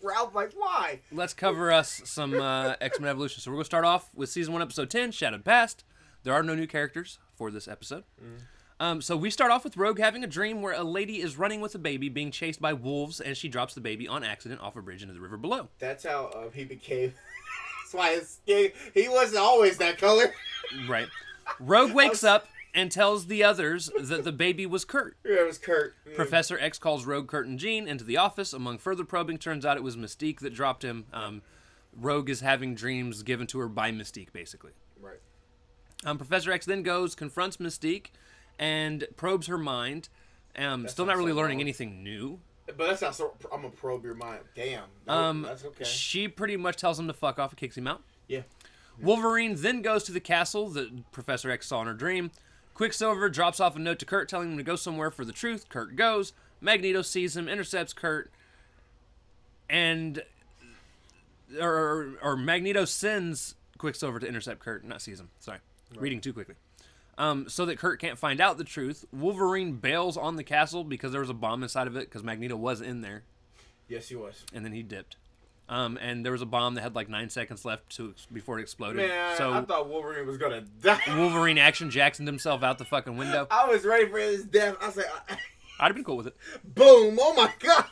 Ralph, like, why? Let's cover us some X-Men Evolution. So we're going to start off with Season 1, Episode 10, Shadowed Past. There are no new characters for this episode. So we start off with Rogue having a dream where a lady is running with a baby being chased by wolves, and she drops the baby on accident off a bridge into the river below. That's how he became... That's why his skin... He wasn't always that color. Right. Rogue wakes up and tells the others that the baby was Kurt. Yeah, it was Kurt. Yeah. Professor X calls Rogue, Kurt, and Jean into the office. Among further probing, turns out it was Mystique that dropped him. Rogue is having dreams given to her by Mystique, basically. Right. Professor X then confronts Mystique, and probes her mind. Still not really learning anything new. But that's not so... I'm going to probe your mind. Damn. That's okay. She pretty much tells him to fuck off and kicks him out. Yeah. Wolverine then goes to the castle that Professor X saw in her dream. Quicksilver drops off a note to Kurt telling him to go somewhere for the truth. Kurt goes. Magneto sees him, intercepts Kurt, and... Or Magneto sends Quicksilver to intercept Kurt, not sees him. Sorry. Right. Reading too quickly. So that Kurt can't find out the truth. Wolverine bails on the castle because there was a bomb inside of it because Magneto was in there. Yes, he was. And then he dipped. And there was a bomb that had like 9 seconds left before it exploded. Man, so I thought Wolverine was going to die. Wolverine Action Jacksoned himself out the fucking window. I was ready for his death. I was like... I'd have been cool with it. Boom! Oh my God!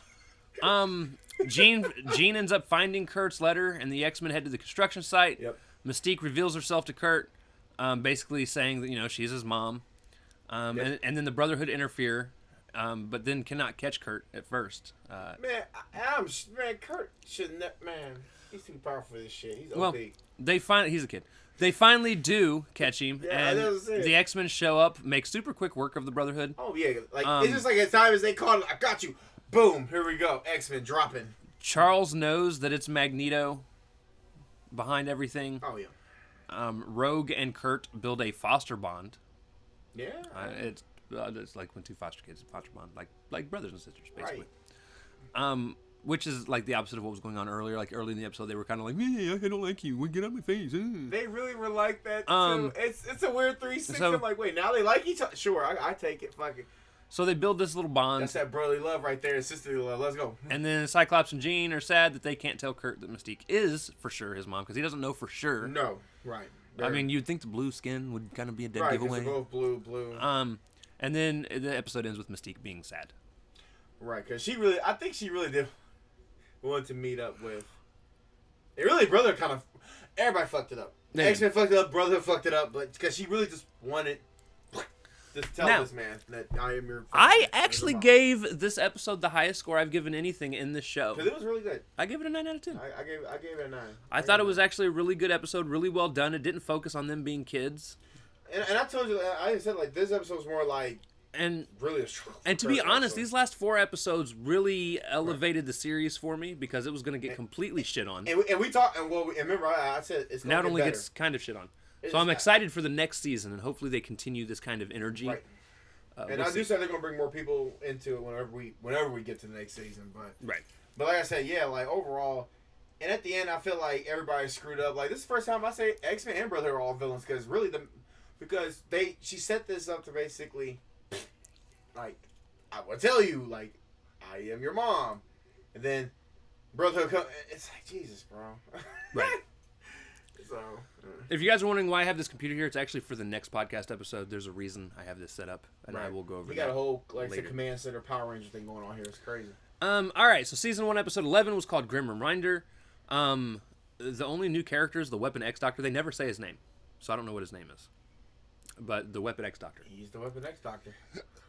Jean ends up finding Kurt's letter, and the X-Men head to the construction site. Yep. Mystique reveals herself to Kurt, basically saying that she's his mom. And then the Brotherhood interfere, but then cannot catch Kurt at first. Kurt shouldn't. Man, he's too powerful for this shit. He's OP. He's a kid. They finally do catch him, and the X-Men show up, make super quick work of the Brotherhood. Oh yeah, it's just like as time as they call it, I got you. Boom, here we go. X-Men dropping. Charles knows that it's Magneto behind everything. Oh yeah. Rogue and Kurt build a foster bond. Yeah. It's like when two foster kids foster bond, like brothers and sisters, basically. Right. Which is like the opposite of what was going on earlier. Like early in the episode, they were kind of like, "Yeah, I don't like you. Get out of my face." They really were like that too. It's a weird 360. I'm like, wait, now they like each other. Sure, I take it. Fuck it. So they build this little bond. That's that brotherly love right there, sisterly love. Let's go. And then Cyclops and Jean are sad that they can't tell Kurt that Mystique is for sure his mom because he doesn't know for sure. No, right. I mean, you'd think the blue skin would kind of be a dead giveaway. Right, because they're both blue. And then the episode ends with Mystique being sad. Right, because I think she really did want to meet up with. Brother kind of, everybody fucked it up. Yeah. X-Men fucked it up, Brotherhood fucked it up, but because she really just wanted to tell this man that I am your. I actually gave this episode the highest score I've given anything in this show. Because it was really good. I gave it a 9 out of 10. I gave it a 9. I thought it was actually a really good episode, really well done. It didn't focus on them being kids. And I told you, I said like this episode was more like. And really a strong. And to be honest, these last 4 episodes really elevated the series for me because it was going to get completely shit on. And we talked, and remember I said it's now it only gets kind of shit on. So I'm excited for the next season, and hopefully they continue this kind of energy. Right. And I do say they're going to bring more people into it whenever we get to the next season. But like I said, yeah, like overall, and at the end, I feel like everybody screwed up. Like this is the first time I say X-Men and Brotherhood are all villains because she set this up to basically. Like, I will tell you, like, I am your mom. And then Brotherhood comes. It's like, Jesus, bro. Right. So. If you guys are wondering why I have this computer here, it's actually for the next podcast episode. There's a reason I have this set up, and I will go over that. We got a whole, like, the Command Center Power Ranger thing going on here. It's crazy. All right, so Season 1, Episode 11 was called Grim Reminder. The only new character is the Weapon X Doctor. They never say his name, so I don't know what his name is. But the Weapon X Doctor. He's the Weapon X Doctor.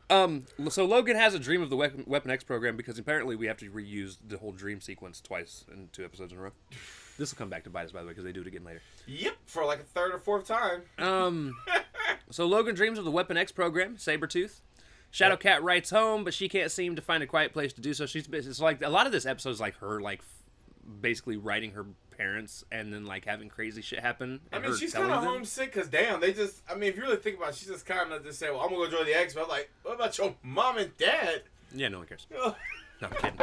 So Logan has a dream of the Weapon X program because apparently we have to reuse the whole dream sequence twice in 2 episodes in a row. This will come back to bite us, by the way, because they do it again later. Yep, for like a third or fourth time. So Logan dreams of the Weapon X program, Sabretooth. Shadowcat writes home, but she can't seem to find a quiet place to do so. It's like a lot of this episode is like her basically writing her parents and then like having crazy shit happen. I mean, she's kind of homesick because damn, they just. I mean, if you really think about it, she's just kind of just say, "Well, I'm gonna go join the X-Men." I'm like, what about your mom and dad? Yeah, no one cares. No, I'm kidding.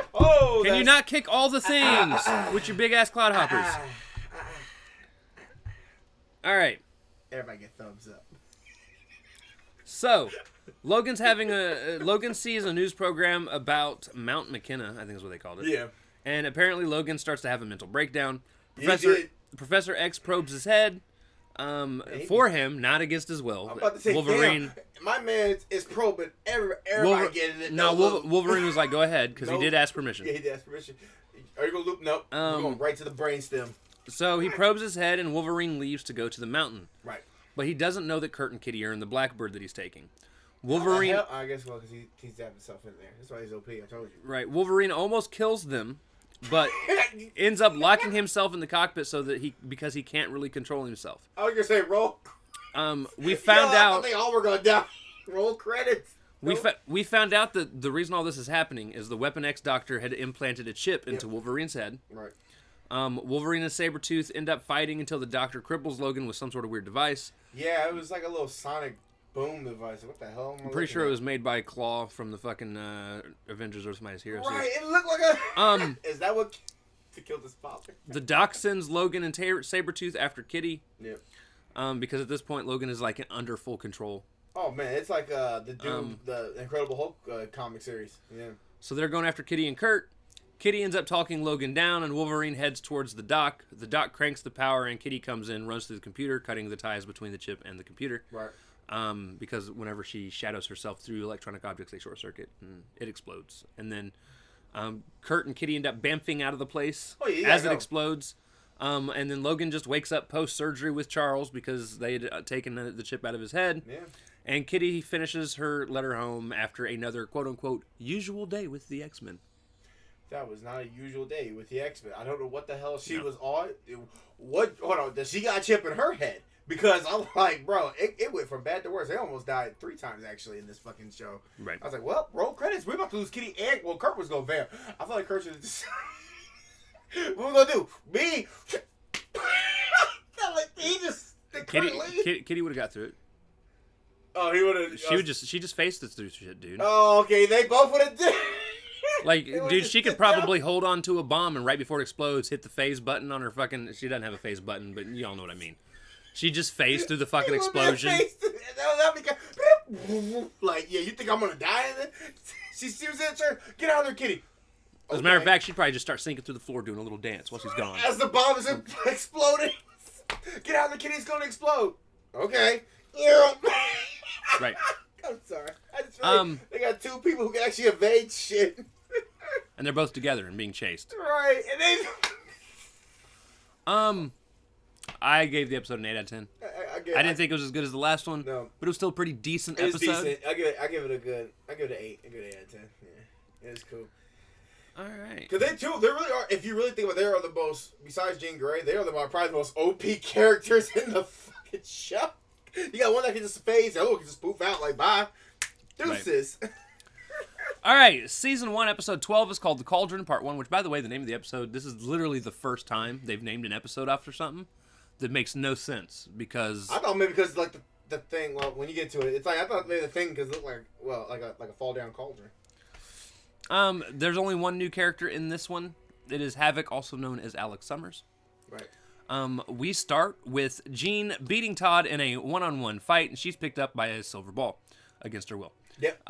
Can you not kick all the things with your big ass cloud hoppers? All right. Everybody get thumbs up. So, Logan sees a news program about Mount McKenna, I think is what they called it. Yeah. And apparently Logan starts to have a mental breakdown. Professor X probes his head for him, not against his will. I'm about to say, Wolverine. Damn, my man is probing everybody getting it. No, Wolverine was like, go ahead, because he did ask permission. Yeah, he did ask permission. Are you going to loop? Nope. We're going right to the brainstem. So he probes his head, and Wolverine leaves to go to the mountain. Right. But he doesn't know that Kurt and Kitty are in the Blackbird that he's taking. Wolverine. I guess because he's zapped himself in there. That's why he's OP. I told you. Right. Wolverine almost kills them, but ends up locking himself in the cockpit because he can't really control himself. I was gonna say roll. We found out. I think all we're gonna die. Roll credits. We found out that the reason all this is happening is the Weapon X Doctor had implanted a chip into Wolverine's head. Right. Wolverine and Sabretooth end up fighting until the Doctor cripples Logan with some sort of weird device. Yeah, it was like a little sonic boom device. What the hell? I'm pretty sure it was made by Claw from the fucking Avengers Earth Mightiest Heroes. Right, it looked like a... Is that what to kill this father? The Doc sends Logan and Sabretooth after Kitty. Yep. Because at this point, Logan is like under full control. Oh, man, it's like the Doom, the Incredible Hulk comic series. Yeah. So they're going after Kitty and Kurt. Kitty ends up talking Logan down, and Wolverine heads towards the Doc. The Doc cranks the power, and Kitty comes in, runs through the computer, cutting the ties between the chip and the computer. Right. Because whenever she shadows herself through electronic objects, they short circuit, and it explodes. And then Kurt and Kitty end up bamfing out of the place as it explodes. And then Logan just wakes up post-surgery with Charles because they had taken the chip out of his head. Yeah. And Kitty finishes her letter home after another quote-unquote usual day with the X-Men. That was not a usual day with the X-Men. I don't know what the hell she was on. Hold on. She got a chip in her head. Because I'm like, bro, it went from bad to worse. They almost died 3 times, actually, in this fucking show. Right. I was like, well, roll credits. We're about to lose Kitty and... Well, Kurt was going to vamp. I feel like Kurt should have just... What we going to do? Me? Like, he just... Kitty would have got through it. Oh, he would have... She just faced this through shit, dude. Oh, okay. They both would have did... Like, dude, she could probably hold on to a bomb and right before it explodes, hit the phase button on her fucking... She doesn't have a phase button, but y'all know what I mean. She just phased through the fucking explosion. Like, yeah, you think I'm gonna die in it? She was in her. Get out of there, Kitty. As a matter of fact, she'd probably just start sinking through the floor doing a little dance while she's gone. As the bomb is exploding. Get out of there, Kitty. It's gonna explode. Okay. Right. I'm sorry. I just feel like they got 2 people who can actually evade shit. And they're both together and being chased. Right. And then... I gave the episode an 8 out of 10. I didn't think it was as good as the last one, but it was still a pretty decent episode. Decent. I give it an 8. I give it an 8 out of 10. Yeah, it's cool. All right. Because they really are. If you really think about it, they are the most. Besides Jean Grey, they are probably the most OP characters in the fucking show. You got one that can just phase, the other one can just poof out like bye, deuces. Right. All right, season 1, episode 12 is called The Cauldron, part 1. Which, by the way, the name of the episode. This is literally the first time they've named an episode after something. That makes no sense because I thought maybe because like the thing. Well, when you get to it, it's like I thought maybe the thing because it looked like a fall down cauldron. There's only one new character in this one. It is Havoc, also known as Alex Summers. Right. We start with Jean beating Todd in a 1-on-1 fight, and she's picked up by a silver ball against her will. Yep.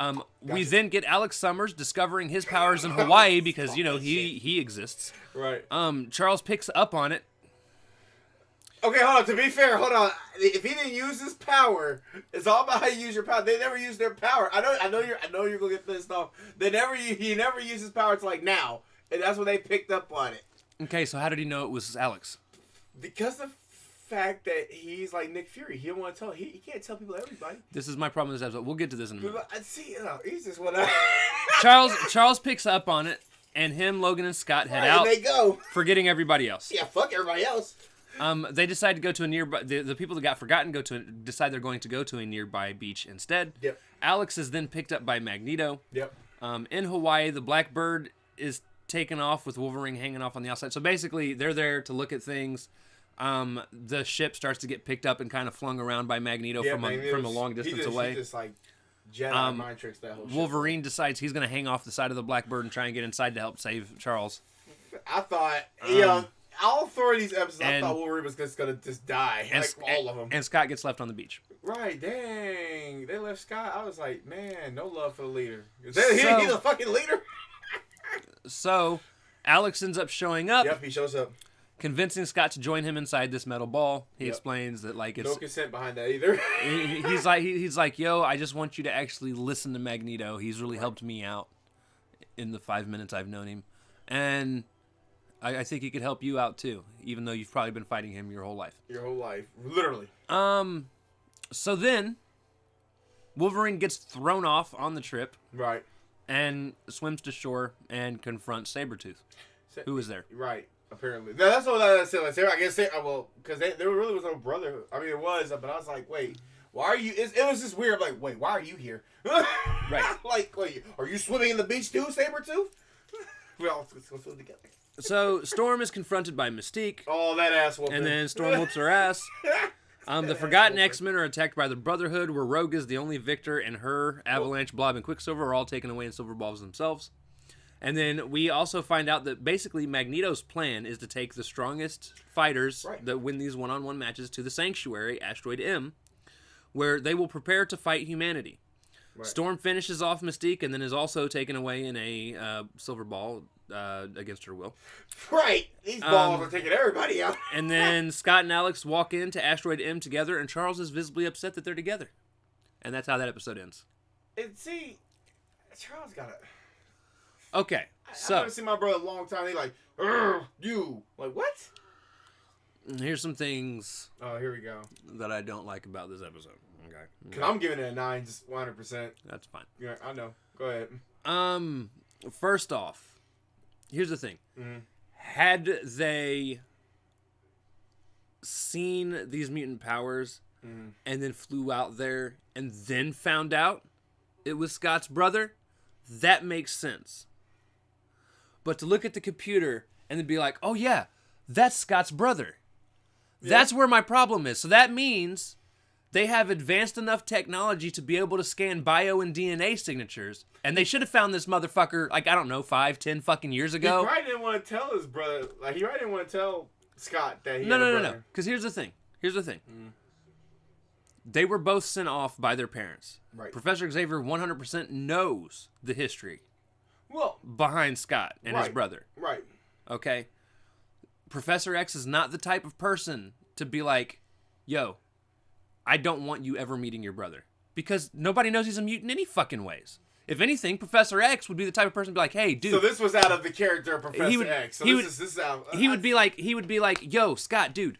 We then get Alex Summers discovering his powers in Hawaii because he exists. Right. Charles picks up on it. Okay, hold on. To be fair, hold on. If he didn't use his power, it's all about how you use your power. They never use their power. I know you're gonna get pissed off. He never used his power until like now, and that's when they picked up on it. Okay, so how did he know it was Alex? Because the fact that he's like Nick Fury, he don't want to tell. He can't tell people everybody. This is my problem with this episode. We'll get to this in a minute. See, he's just what Charles picks up on it, and him, Logan, and Scott head out. And they go, forgetting everybody else. Yeah, fuck everybody else. They decide to go to a nearby. The people that got forgotten decide they're going to go to a nearby beach instead. Yep. Alex is then picked up by Magneto. Yep. In Hawaii, the Blackbird is taken off with Wolverine hanging off on the outside. So basically, they're there to look at things. The ship starts to get picked up and kind of flung around by Magneto from a long distance away. He just like Jedi mind tricks that whole ship. Wolverine decides he's going to hang off the side of the Blackbird and try and get inside to help save Charles. I thought, all 4 of these episodes, I thought Wolverine was just going to just die. All of them. And Scott gets left on the beach. Right, dang. They left Scott. I was like, man, no love for the leader. He's the fucking leader? So, Alex ends up showing up. Yep, he shows up. Convincing Scott to join him inside this metal ball. He explains that like it's no consent behind that either. he's like, yo, I just want you to actually listen to Magneto. He's really helped me out in the 5 minutes I've known him. And I think he could help you out too, even though you've probably been fighting him your whole life. Your whole life, literally. So then, Wolverine gets thrown off on the trip, right, and swims to shore and confronts Sabretooth, who is there. Right, apparently. Now, that's what I said. I guess because there really was no brother. I mean, it was, but I was like, wait, why are you? It was just weird. I'm like, wait, why are you here? Right. Like, wait, are you swimming in the beach too, Sabretooth? We all swim together. So, Storm is confronted by Mystique. Oh, that ass whooping. And then Storm whoops her ass. The Forgotten X-Men are attacked by the Brotherhood, where Rogue is the only victor, and her, Avalanche, Blob, and Quicksilver are all taken away in silver balls themselves. And then we also find out that basically Magneto's plan is to take the strongest fighters that win these one-on-one matches to the Sanctuary, Asteroid M, where they will prepare to fight humanity. Right. Storm finishes off Mystique and then is also taken away in a silver ball against her will. Right. These balls are taking everybody out. And then Scott and Alex walk into Asteroid M together, and Charles is visibly upset that they're together. And that's how that episode ends. And see, Charles got it. Okay. I haven't seen my brother in a long time. He like, you. Like, what? Here's some things. Oh, here we go. That I don't like about this episode. Okay. Because I'm giving it a 9, just 100%. That's fine. Yeah, I know. Go ahead. First off, here's the thing. Mm-hmm. Had they seen these mutant powers and then flew out there and then found out it was Scott's brother, that makes sense. But to look at the computer and then be like, oh yeah, that's Scott's brother. Yeah. That's where my problem is. So that means they have advanced enough technology to be able to scan bio and DNA signatures. And they should have found this motherfucker, like, I don't know, 5, 10 fucking years ago. He probably didn't want to tell his brother. Like, he probably didn't want to tell Scott that he had a brother. No. Because here's the thing. They were both sent off by their parents. Right. Professor Xavier 100% knows the history behind Scott and his brother. Right. Okay? Professor X is not the type of person to be like, yo, I don't want you ever meeting your brother. Because nobody knows he's a mutant any fucking ways. If anything, Professor X would be the type of person to be like, hey, dude. So this was out of the character of Professor X. So this is out. He would be like, yo, Scott, dude,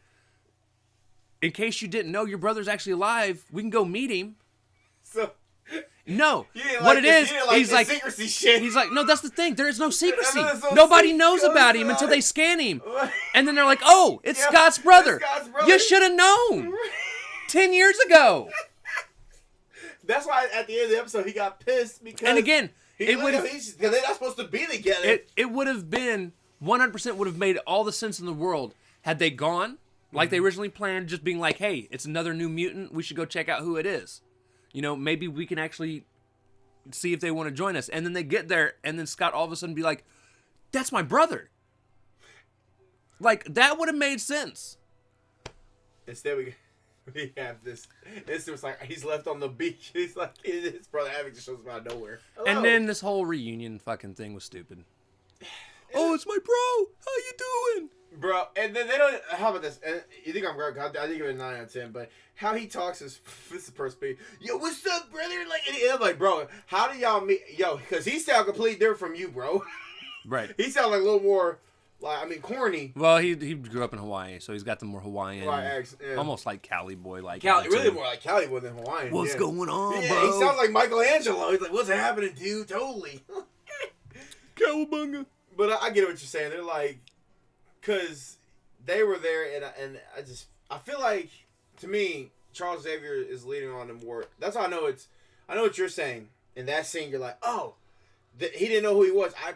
in case you didn't know your brother's actually alive, we can go meet him. So no, what it is, he's like secrecy shit. He's like, no, that's the thing. There is no secrecy. Nobody knows about him until they scan him, and then they're like, oh, it's Scott's brother. You should have known 10 years ago. That's why at the end of the episode he got pissed because. And again, it would they're not supposed to be together. It would have been 100% would have made all the sense in the world had they gone like they originally planned, just being like, hey, it's another new mutant. We should go check out who it is. You know, maybe we can actually see if they want to join us. And then they get there, and then Scott all of a sudden be like, that's my brother. Like, that would have made sense. Instead, we have this. It's just like he's left on the beach. He's like his brother Havoc just shows up out of nowhere. Hello. And then this whole reunion fucking thing was stupid. Oh, it's my bro. How you doing, bro? And then they don't. How about this? And you think I'm great? I didn't give it a 9 out of 10. But how he talks is this is the first page. Yo, what's up, brother? Like, and I'm like, bro, how do y'all meet? Yo, because he sound completely different from you, bro. Right. He sounds like a little more. Like, I mean, corny. Well, he grew up in Hawaii, so he's got the more Hawaiian, yeah. almost like Cali boy, like really more like Cali boy than Hawaiian. What's going on, bro? He sounds like Michelangelo. He's like, what's happening, dude? Totally. Cowabunga. But I get what you're saying. They're like, because they were there, and I feel like, to me, Charles Xavier is leading on to more. That's how I know what you're saying. In that scene, you're like, oh. He didn't know who he was. I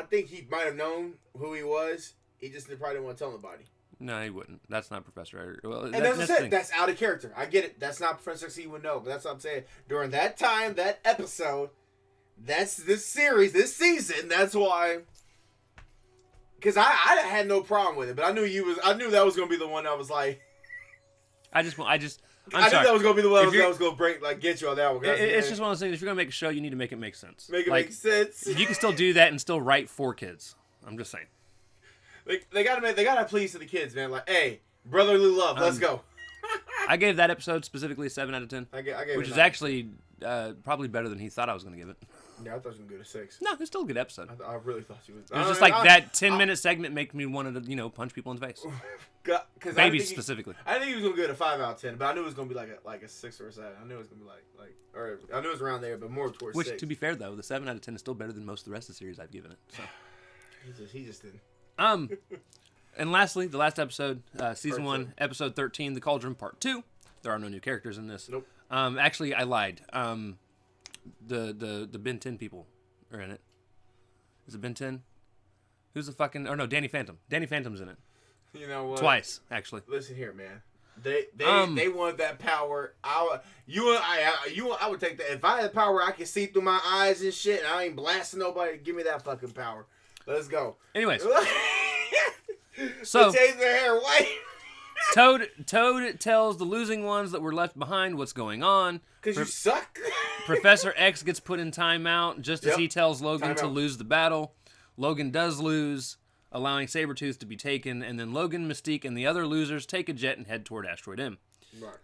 think he might have known who he was. He just probably didn't want to tell nobody. No, he wouldn't. That's not Professor X. Well, and that's it. That's out of character. I get it. That's not Professor X. He would know. But that's what I'm saying. During that time, that episode, that's this series, this season. That's why. Because I had no problem with it, but I knew that was gonna be the one that was like. I knew that was gonna be the one that was gonna get you on that one. It's just one of those things. If you're gonna make a show, you need to make it make sense. Make sense. You can still do that and still write for kids. I'm just saying. They gotta please to the kids, man. Like, hey, brotherly love, let's go. I gave that episode specifically a 7 out of 10. I gave which is actually probably better than he thought I was gonna give it. Yeah, I thought you were gonna give it a 6. No, it's still a good episode. I really thought you was. It was just like that 10-minute segment made me want to, punch people in the face. Babies specifically. I didn't think he was gonna give it a 5 out of 10, but I knew it was gonna be like a 6 or a 7. I knew it was gonna be or I knew it was around there, but more towards 6. Which, to be fair though, the 7 out of 10 is still better than most of the rest of the series I've given it. So. he just didn't. And lastly, the last episode, season 1, episode 13, The Cauldron, part 2. There are no new characters in this. Nope. Actually, I lied. The Ben 10 people are in it. Is it Ben 10? Who's the fucking? Oh no, Danny Phantom. Danny Phantom's in it. You know what? Twice, actually. Listen here, man. They want that power. I would take that. If I had power, I could see through my eyes and shit. And I ain't blasting nobody. Give me that fucking power. Let's go. Anyways, so change their hair white. Toad tells the losing ones that were left behind what's going on. Because you suck. Professor X gets put in timeout just as he tells Logan to lose the battle. Logan does lose, allowing Sabretooth to be taken, and then Logan, Mystique, and the other losers take a jet and head toward Asteroid M. Right.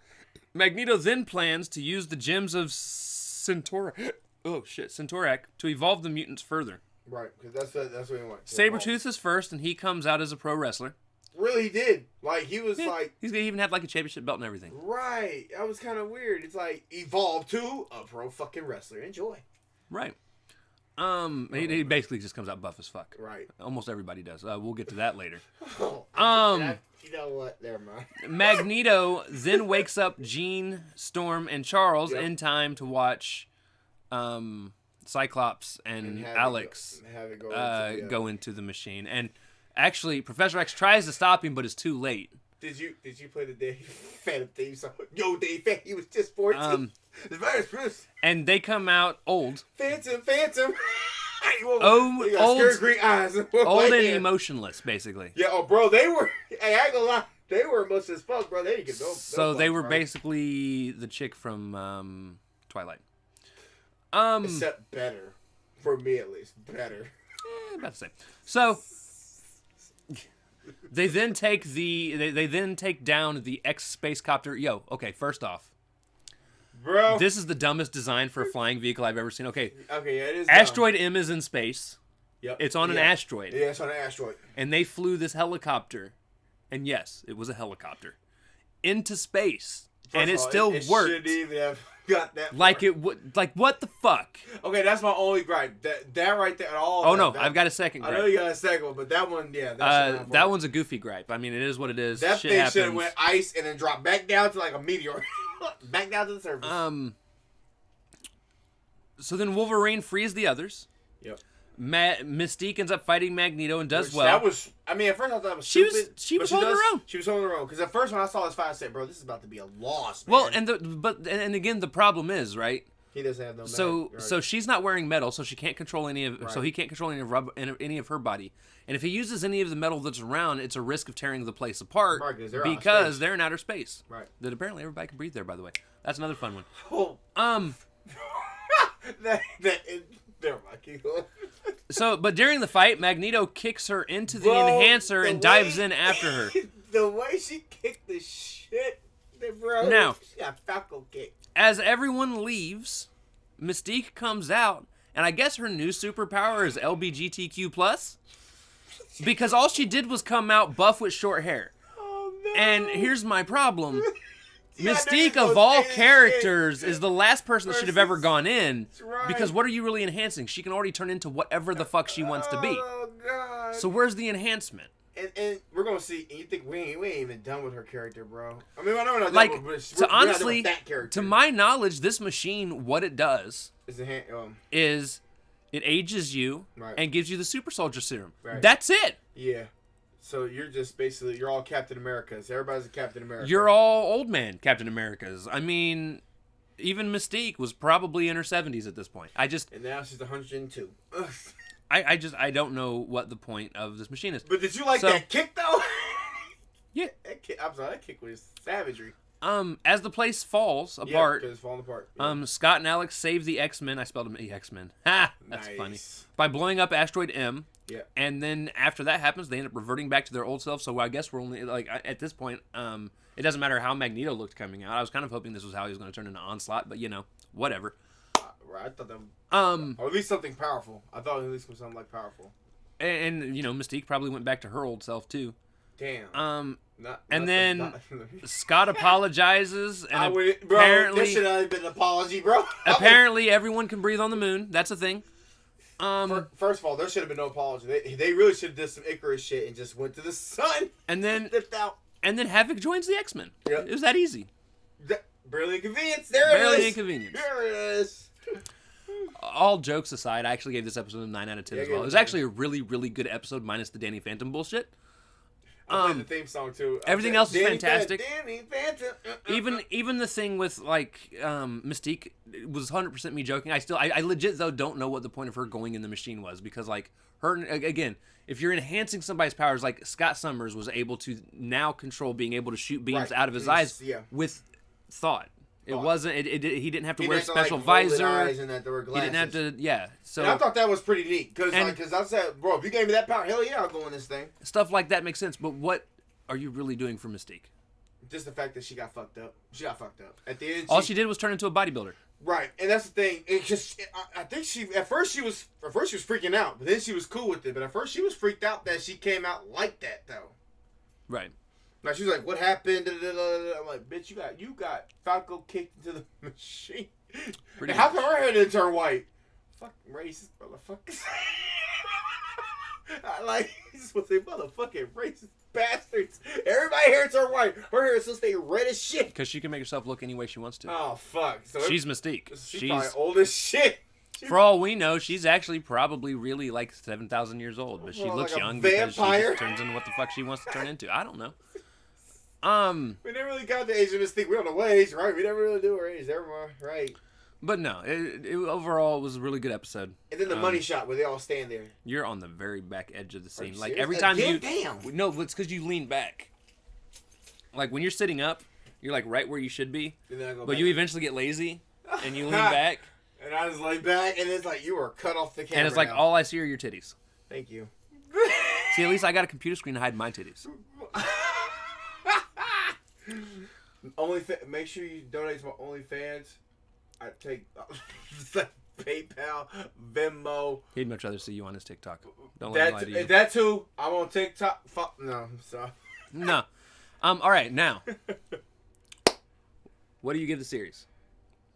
Magneto then plans to use the gems of Centaurac to evolve the mutants further. Right, because that's what he wants. Sabretooth is first, and he comes out as a pro wrestler. Really, he did. Like, he was like... He's going to even have like a championship belt and everything. Right. That was kind of weird. It's like, evolve to a pro fucking wrestler. Enjoy. Right. He basically just comes out buff as fuck. Right. Almost everybody does. We'll get to that later. You know what? Never mind. Magneto then wakes up Jean, Storm, and Charles in time to watch Cyclops and Alex go into the machine. And actually, Professor X tries to stop him, but it's too late. Did you play the Dave Phantom theme song? Yo, Dave Phantom, he was just 14. The virus, Bruce. And they come out old. Phantom. Old, green eyes. Old and emotionless, basically. Yeah, bro, they were. Hey, I ain't gonna lie, they were emotional as fuck, bro. They didn't get no. So they were basically the chick from Twilight. Except better, for me at least, better. About the same. So they then take they then take down the X space copter. Yo, okay. First off, bro, this is the dumbest design for a flying vehicle I've ever seen. Okay, yeah, it is. Asteroid M is in space. Yep. It's on an asteroid. Yeah, it's on an asteroid. And they flew this helicopter, and yes, it was a helicopter, into space, and it still worked. Shouldn't even have got that. Like it would. Like what the fuck? Okay, that's my only gripe. That right there. I've got a second gripe. I know you got a second one, but that one, yeah. That one's a goofy gripe. I mean, it is what it is. That Shit thing happens. should have went ice and then dropped back down to like a meteor, back down to the surface. So then Wolverine frees the others. Yep. Mystique ends up fighting Magneto and does well. That was. I mean, at first I thought that was stupid. She was holding her own. She was holding her own because at first when I saw this fight, I said, "Bro, this is about to be a loss." Man. Well, and again, the problem is right. He doesn't have no. So she's not wearing metal, so she can't control any of. Right. So he can't control any of her body. And if he uses any of the metal that's around, it's a risk of tearing the place apart because they're in outer space. Right. That apparently everybody can breathe there. By the way, that's another fun one. Oh. Never mind, keep going. But during the fight, Magneto kicks her into the enhancer and dives in after her. The way she kicked the shit, bro. Now, she got Falco kick. As everyone leaves, Mystique comes out, and I guess her new superpower is LBGTQ+. Because all she did was come out buff with short hair. Oh, no. And here's my problem. Mystique, of all characters, is the last person that should have ever gone in. Right. Because what are you really enhancing? She can already turn into whatever the fuck she wants to be. Oh, God. So where's the enhancement? And we're going to see, and you think we ain't even done with her character, bro. I mean, I know we're not like, done with we're honestly, not done with that character. To my knowledge, this machine, what it does is it ages you and gives you the super soldier serum. Right. That's it. Yeah. So you're just basically, you're all Captain Americas. Everybody's a Captain America. You're all old man Captain Americas. I mean, even Mystique was probably in her 70s at this point. And now she's 102. I don't know what the point of this machine is. But did you like that kick, though? Yeah. I'm sorry, that kick was savagery. As the place falls apart, because it's falling apart. Yeah. Scott and Alex save the X-Men. I spelled them X-Men. Ha! That's funny. By blowing up Asteroid M. Yeah. And then after that happens, they end up reverting back to their old self. So I guess we're only like at this point, it doesn't matter how Magneto looked coming out. I was kind of hoping this was how he was going to turn into Onslaught, but whatever. Right, I thought that. Or at least something powerful. I thought at least was something like powerful. And Mystique probably went back to her old self too. Damn. Scott apologizes, and apparently, this should have been an apology, bro. Apparently, everyone can breathe on the moon. That's a thing. First of all, there should have been no apology. They really should have did some Icarus shit and just went to the sun. And then out. And then Havoc joins the X-Men. Yep. It was that easy. Barely inconvenience. Barely inconvenience. There it is. All jokes aside, I actually gave this episode a 9 out of 10 as well. It was actually a really, really good episode, minus the Danny Phantom bullshit. I played the theme song too. Everything else is fantastic. Danny Phantom. Even the thing with Mystique was 100% me joking. I legit though don't know what the point of her going in the machine was, because her again, if you're enhancing somebody's powers, like Scott Summers was able to now control being able to shoot beams out of his eyes with thought. It wasn't. He didn't have to wear a special visor. Eyes and that there were glasses. He didn't have to. Yeah. So and I thought that was pretty neat because I said, bro, if you gave me that power, hell yeah, I'll go in this thing. Stuff like that makes sense. But what are you really doing for Mystique? Just the fact that she got fucked up. She got fucked up. At the end, all she did was turn into a bodybuilder. Right, and that's the thing. I think at first she was freaking out, but then she was cool with it. But at first she was freaked out that she came out like that though. Right. Like she was like, "What happened?" I'm like, "Bitch, you got Falco kicked into the machine. And how come her hair didn't turn white? Fucking racist motherfuckers." I like this was a motherfucking racist bastards. Everybody hair turn white. Her hair still stay red as shit. Because she can make herself look any way she wants to. Oh fuck! So she's Mystique. She's probably old as shit. For all we know, she's actually probably really like 7,000 years old, but she looks like young vampire. because she just turns into what the fuck she wants to turn into. I don't know. We never really got the age of Mystique. We don't know what age, right? We never really do her age. Never mind, right? But no, it overall was a really good episode. And then the money shot where they all stand there. You're on the very back edge of the scene. Like serious? every time you Damn. No, it's because you lean back. Like when you're sitting up, you're like right where you should be. But you eventually get lazy and you lean back. And I just lay back, and it's like you are cut off the camera. And it's like all I see are your titties. Thank you. See, at least I got a computer screen to hide my titties. Make sure you donate to my OnlyFans. I take PayPal, Venmo. He'd much rather see you on his TikTok. Don't let him lie to you. That too. I'm on TikTok. Fuck no. I'm sorry. No. All right. Now, what do you give the series?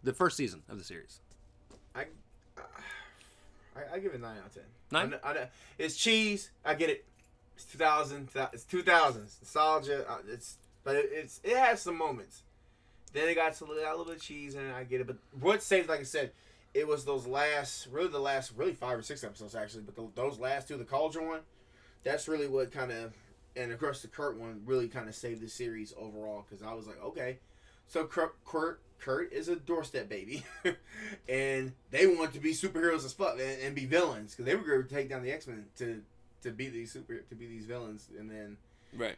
The first season of the series. I give it 9 out of 10. 9? It's cheese. I get it. It's 2000. It's 2000s nostalgia. It has some moments. Then it got a little bit of cheese in it. I get it. But what saved, like I said, it was the last 5 or 6 episodes actually. But those last two, the Cauldron one, that's really what kind of, and of course the Kurt one really kind of saved the series overall because I was like, okay, so Kurt is a doorstep baby, and they want to be superheroes as fuck and be villains because they were going to take down the XMen to be these villains, and then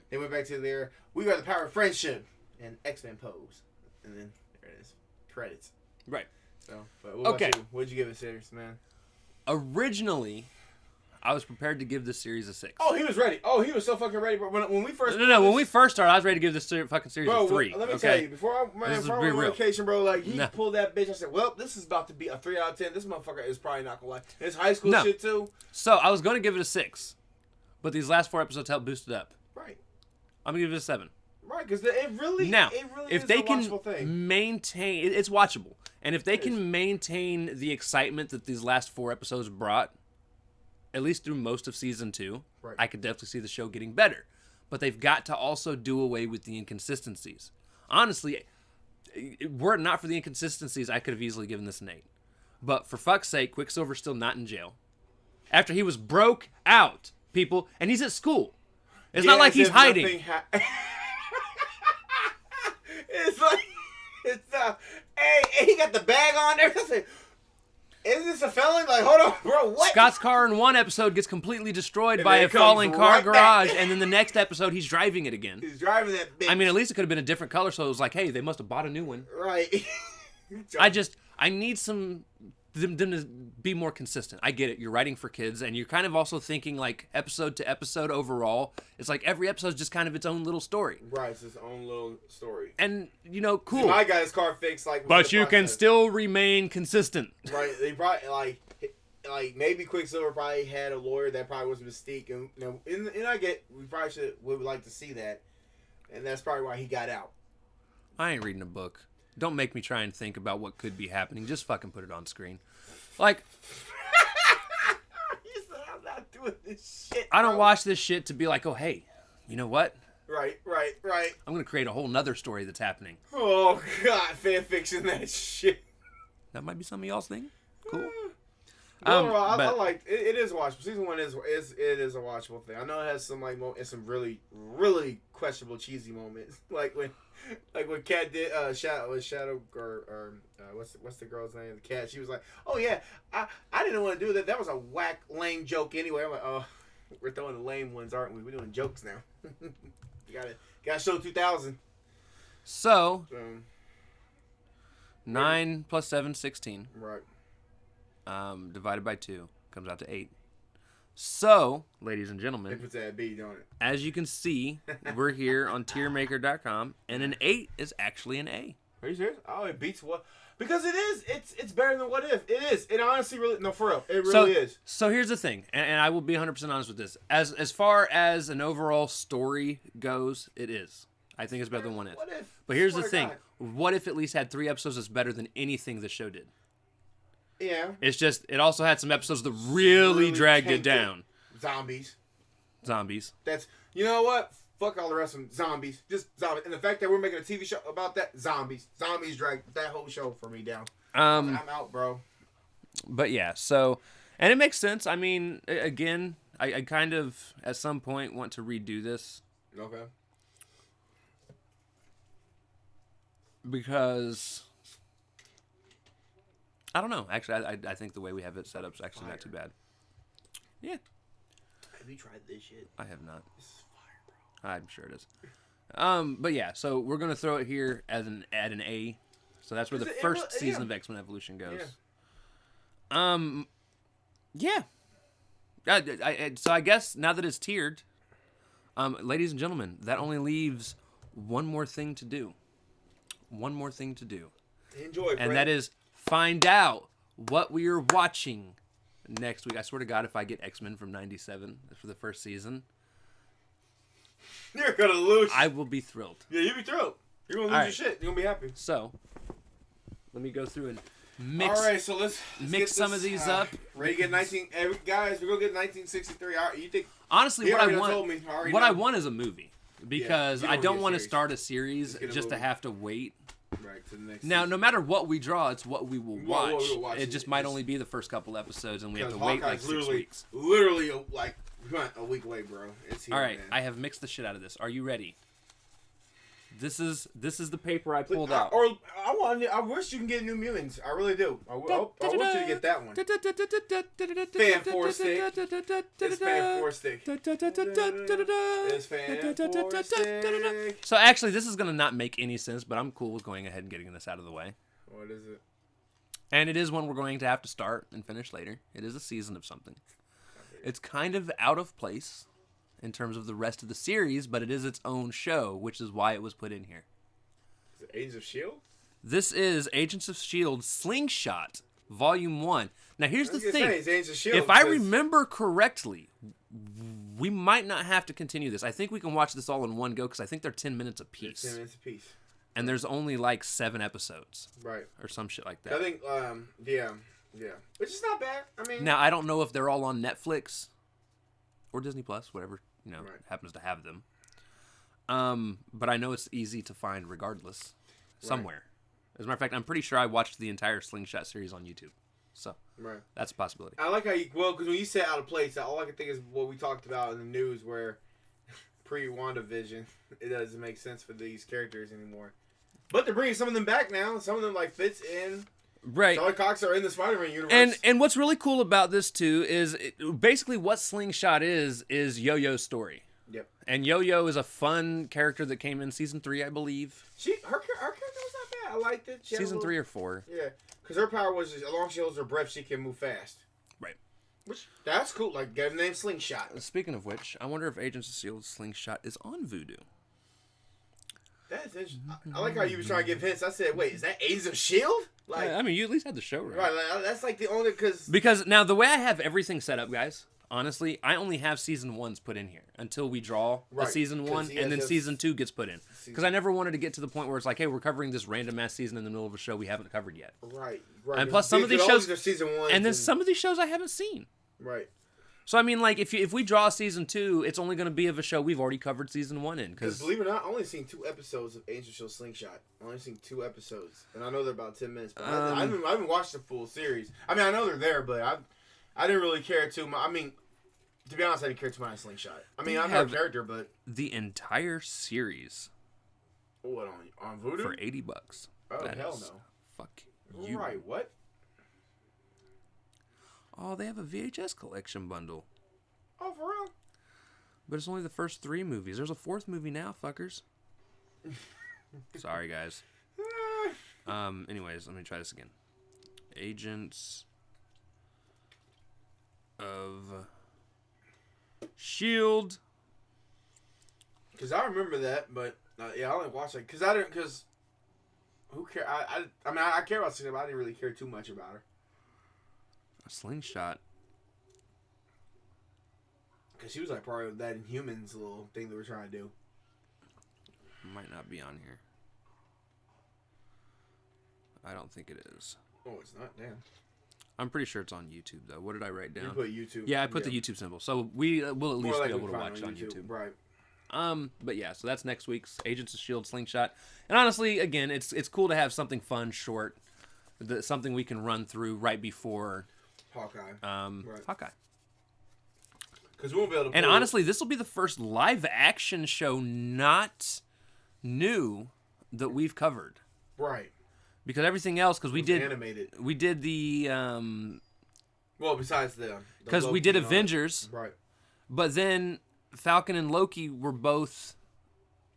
they went back to we got the power of friendship and XMen pose, and then there it is, credits. Right. So, but what about you? What'd you give it, series, man? Originally, I was prepared to give this series a 6. Oh, he was ready. Oh, he was so fucking ready. But when we first when we first started, I was ready to give this fucking series a 3. Let me tell you, before I went on vacation, bro, like he pulled that bitch. I said, well, this is about to be a 3 out of 10. This motherfucker is probably not gonna like. It's high school shit too. So I was gonna give it a 6, but these last 4 episodes helped boost it up. Right. I'm gonna give it a 7. Right, because it really if is they a watchable thing. Maintain, it's watchable, and if they can maintain the excitement that these last 4 episodes brought, at least through most of season 2, I could definitely see the show getting better. But they've got to also do away with the inconsistencies. Honestly, were it not for the inconsistencies, I could have easily given this an 8. But for fuck's sake, Quicksilver's still not in jail. After he was broke out, people, and he's at school. It's not like he's hiding. Hey, he got the bag on there. Is this a felon? Like, hold on, bro, what? Scott's car in one episode gets completely destroyed by a falling car garage, and then the next episode, he's driving it again. He's driving that bitch. I mean, at least it could have been a different color, so it was like, hey, they must have bought a new one. Right. I need them to be more consistent. I get it. You're writing for kids, and you're kind of also thinking, like, episode to episode overall. It's like every episode is just kind of its own little story. Right, it's its own little story. And, cool. My guy's car fixed, like... But you can still remain consistent. Right, they probably, like maybe Quicksilver probably had a lawyer that probably was Mystique, and I get, would like to see that, and that's probably why he got out. I ain't reading a book. Don't make me try and think about what could be happening. Just fucking put it on screen. Like... You said I'm not doing this shit, I don't watch this shit to be like, oh, hey, you know what? Right. I'm going to create a whole nother story that's happening. Oh, God, fanfiction that shit. That might be some of y'all's thing. Cool. I like it is watchable. Season 1 is a watchable thing. I know it has some some really really questionable cheesy moments, like when Kat did Shadow or what's the girl's name? The Cat. She was like, oh yeah, I didn't want to do that. That was a whack lame joke anyway. I'm like, oh, we're throwing the lame ones, aren't we? We're doing jokes now. You gotta show 2000. So 9 plus 7, 16. Right. Divided by 2 comes out to 8. So, ladies and It gentlemen, puts that B, don't it? as you can see, we're here on tiermaker.com, and an 8 is actually an A. Are you serious? Oh, it beats what? Because it is. It's better than What If. It is. It honestly really no for real. It really is. So here's the thing, and I will be 100% honest with this. As far as an overall story goes, it is. I think it's better than What If. What If? But here's the Swear to thing: God. What If at least had 3 episodes that's better than anything the show did? Yeah. It's just it also had some episodes that really dragged it tanked it. down. Zombies. That's you know what? Fuck all the rest of them. Zombies. Just zombies. And the fact that we're making a TV show about that, zombies. Zombies dragged that whole show for me down. I'm out, bro. But yeah, so and it makes sense. I mean, again, I kind of at some point want to redo this. Okay. Because I don't know. Actually, I think the way we have it set up is actually not too bad. Yeah. Have you tried this shit? I have not. This is fire, bro. I'm sure it is. But yeah, so we're gonna throw it here as an A. So that's where the first season of X-Men Evolution goes. Yeah. Yeah. So I guess now that it's tiered, ladies and gentlemen, that only leaves one more thing to do. One more thing to do. Enjoy, Fred. And that is find out what we are watching next week. I swear to God, if I get X-Men from 97 for the first season, you're gonna lose. I will be thrilled. Yeah, you'll be thrilled. You're gonna lose your shit. You're gonna be happy. So, let me go through and mix. All right, so let's mix some of these up. Ready to get 19? Guys, we're gonna get 1963. All right, you think? Honestly, what I want, told me. I want is a movie because I don't want to series. start a series just to have to wait. Right to the next. Now, season. no matter what we draw, it's what we will watch. What we will watch. It just might only be the first couple episodes, and we have to Hawkeye's wait like 6 weeks. Literally, like a week late, bro. It's here, All right, man. I have mixed the shit out of this. Are you ready? This is the paper I pulled out. Or I wish you can get New Mutants. I really do. I want you to get that one. Fan 4 stick. It's Fan 4 stick. It's Fan 4 stick. So actually, this is gonna not make any sense, but I'm cool with going ahead and getting this out of the way. What is it? And it is one we're going to have to start and finish later. It is a season of something. It's kind of out of place in terms of the rest of the series, but it is its own show, which is why it was put in here. Is it Agents of S.H.I.E.L.D.? This is Agents of S.H.I.E.L.D. Slingshot, Volume 1. Now, here's the thing. It's Agents of S.H.I.E.L.D. If I remember correctly, we might not have to continue this. I think we can watch this all in one go, because I think they're 10 minutes apiece. 10 minutes apiece. And there's only like 7 episodes. Right. Or some shit like that. I think, yeah. Which is not bad. I mean... Now, I don't know if they're all on Netflix or Disney Plus, whatever, right. happens to have them. But I know it's easy to find regardless, somewhere. Right. As a matter of fact, I'm pretty sure I watched the entire Slingshot series on YouTube. So, that's a possibility. I like how because when you say out of place, all I can think is what we talked about in the news where pre-WandaVision, it doesn't make sense for these characters anymore. But they're bringing some of them back now. Some of them, like, fits in. Right. Charlie Cox are in the Spider-Man universe. And what's really cool about this, too, is basically what Slingshot is Yo-Yo's story. Yep. And Yo-Yo is a fun character that came in Season 3, I believe. Her character was not bad. I liked it. Season 3 or 4. Yeah. Because her power was, as long as she holds her breath, she can move fast. Right. Which, that's cool. Like, get a name Slingshot. Speaking of which, I wonder if Agents of S.H.I.E.L.D. Slingshot is on Vudu. That's interesting. I like how you were trying to give hints. I said, wait, is that Agents of S.H.I.E.L.D.? Like, I mean, you at least had the show right. Right, like, that's like the only, Because now, the way I have everything set up, guys, honestly, I only have Season 1s put in here until we draw a Season 1, and then Season 2 gets put in. Because I never wanted to get to the point where it's like, hey, we're covering this random-ass season in the middle of a show we haven't covered yet. Right. And plus, some of these shows... Season 1. And then some of these shows I haven't seen. Right. So, I mean, like, if we draw Season 2, it's only going to be of a show we've already covered Season 1 in. Because believe it or not, I've only seen 2 episodes of Agents of S.H.I.E.L.D. Slingshot. I've only seen 2 episodes. And I know they're about 10 minutes. But I haven't watched the full series. I mean, I know they're there, but I didn't really care too much. I mean, to be honest, I didn't care too much about Slingshot. I mean, I'm not a character, but... The entire series. What, on Vudu? For $80. Oh, hell no. Fuck you. Right, what? Oh, they have a VHS collection bundle. Oh, for real? But it's only the first 3 movies. There's a 4th movie now, fuckers. Sorry, guys. Anyways, let me try this again. Agents of Shield. Because I remember that, but yeah, I only watched it because who care? I mean, I care about Slingshot, but I didn't really care too much about her. A Slingshot. Because she was like part of that Inhumans little thing that we're trying to do. Might not be on here. I don't think it is. Oh, it's not. Damn. I'm pretty sure it's on YouTube, though. What did I write down? You put YouTube. Yeah, I put the YouTube symbol. So we will at least be able to watch it on YouTube. Right. But yeah, so that's next week's Agents of S.H.I.E.L.D. Slingshot. And honestly, again, it's cool to have something fun, short, something we can run through right before Hawkeye. Hawkeye. Because we won't be able to. And honestly, this will be the first live action show not new that we've covered. Right. Because everything else, because we did animated. We did the well, besides because we did Avengers, right? But then Falcon and Loki were both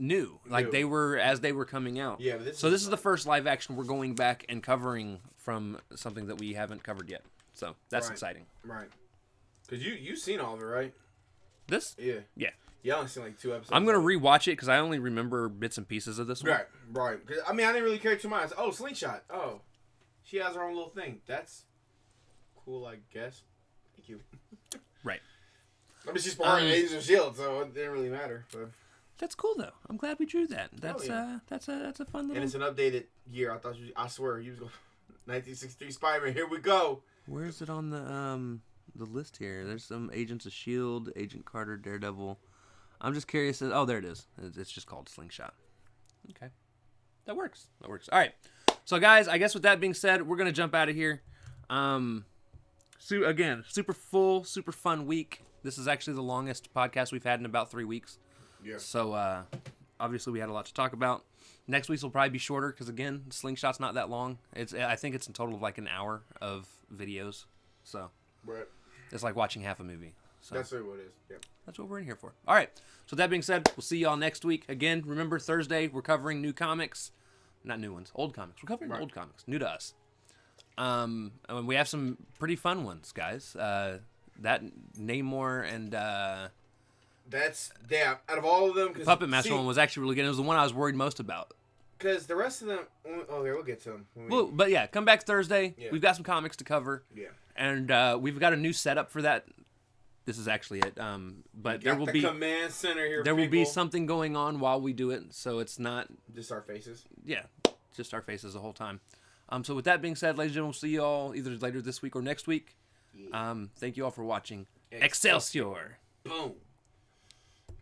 new, like they were as they were coming out. Yeah, but this is the first live action we're going back and covering from something that we haven't covered yet. So that's exciting, right? Because you've seen all of it, right? This? Yeah. Yeah, I only seen like 2 episodes. I'm gonna rewatch it because I only remember bits and pieces of this one. Right. I mean, I didn't really care too much. Oh, Slingshot. Oh, she has her own little thing. That's cool, I guess. Thank you. Right. I mean, she's part of Agents of S.H.I.E.L.D., so it didn't really matter. But that's cool though. I'm glad we drew that. That's that's a fun little. And it's an updated year. I swear you was going 1963 Spider-Man. Here we go. Where is it on the list here? There's some Agents of S.H.I.E.L.D., Agent Carter, Daredevil. I'm just curious. Oh, there it is. It's just called Slingshot. Okay. That works. All right. So, guys, I guess with that being said, we're going to jump out of here. So, again, super full, super fun week. This is actually the longest podcast we've had in about 3 weeks. Yeah. So, obviously, we had a lot to talk about. Next week's will probably be shorter because, again, Slingshot's not that long. I think it's in total of like an hour of videos. So, it's like watching half a movie. So that's what it is. Yeah. That's what we're in here for. All right. So that being said, we'll see y'all next week. Again, remember Thursday, we're covering new comics. Not new ones, old comics. We're covering old comics, new to us. And we have some pretty fun ones, guys. That Namor and... That's, out of all of them... Puppet Master one was actually really good. It was the one I was worried most about. Because the rest of them... Oh, here, we'll get to them. Well, but yeah, come back Thursday. Yeah. We've got some comics to cover. Yeah. And we've got a new setup for that. This is actually it. But there will be command center here. There will be something going on while we do it, so it's not just our faces. Yeah, just our faces the whole time. So with that being said, ladies and gentlemen, we'll see you all either later this week or next week. Yeah. Thank you all for watching. Excelsior. Boom.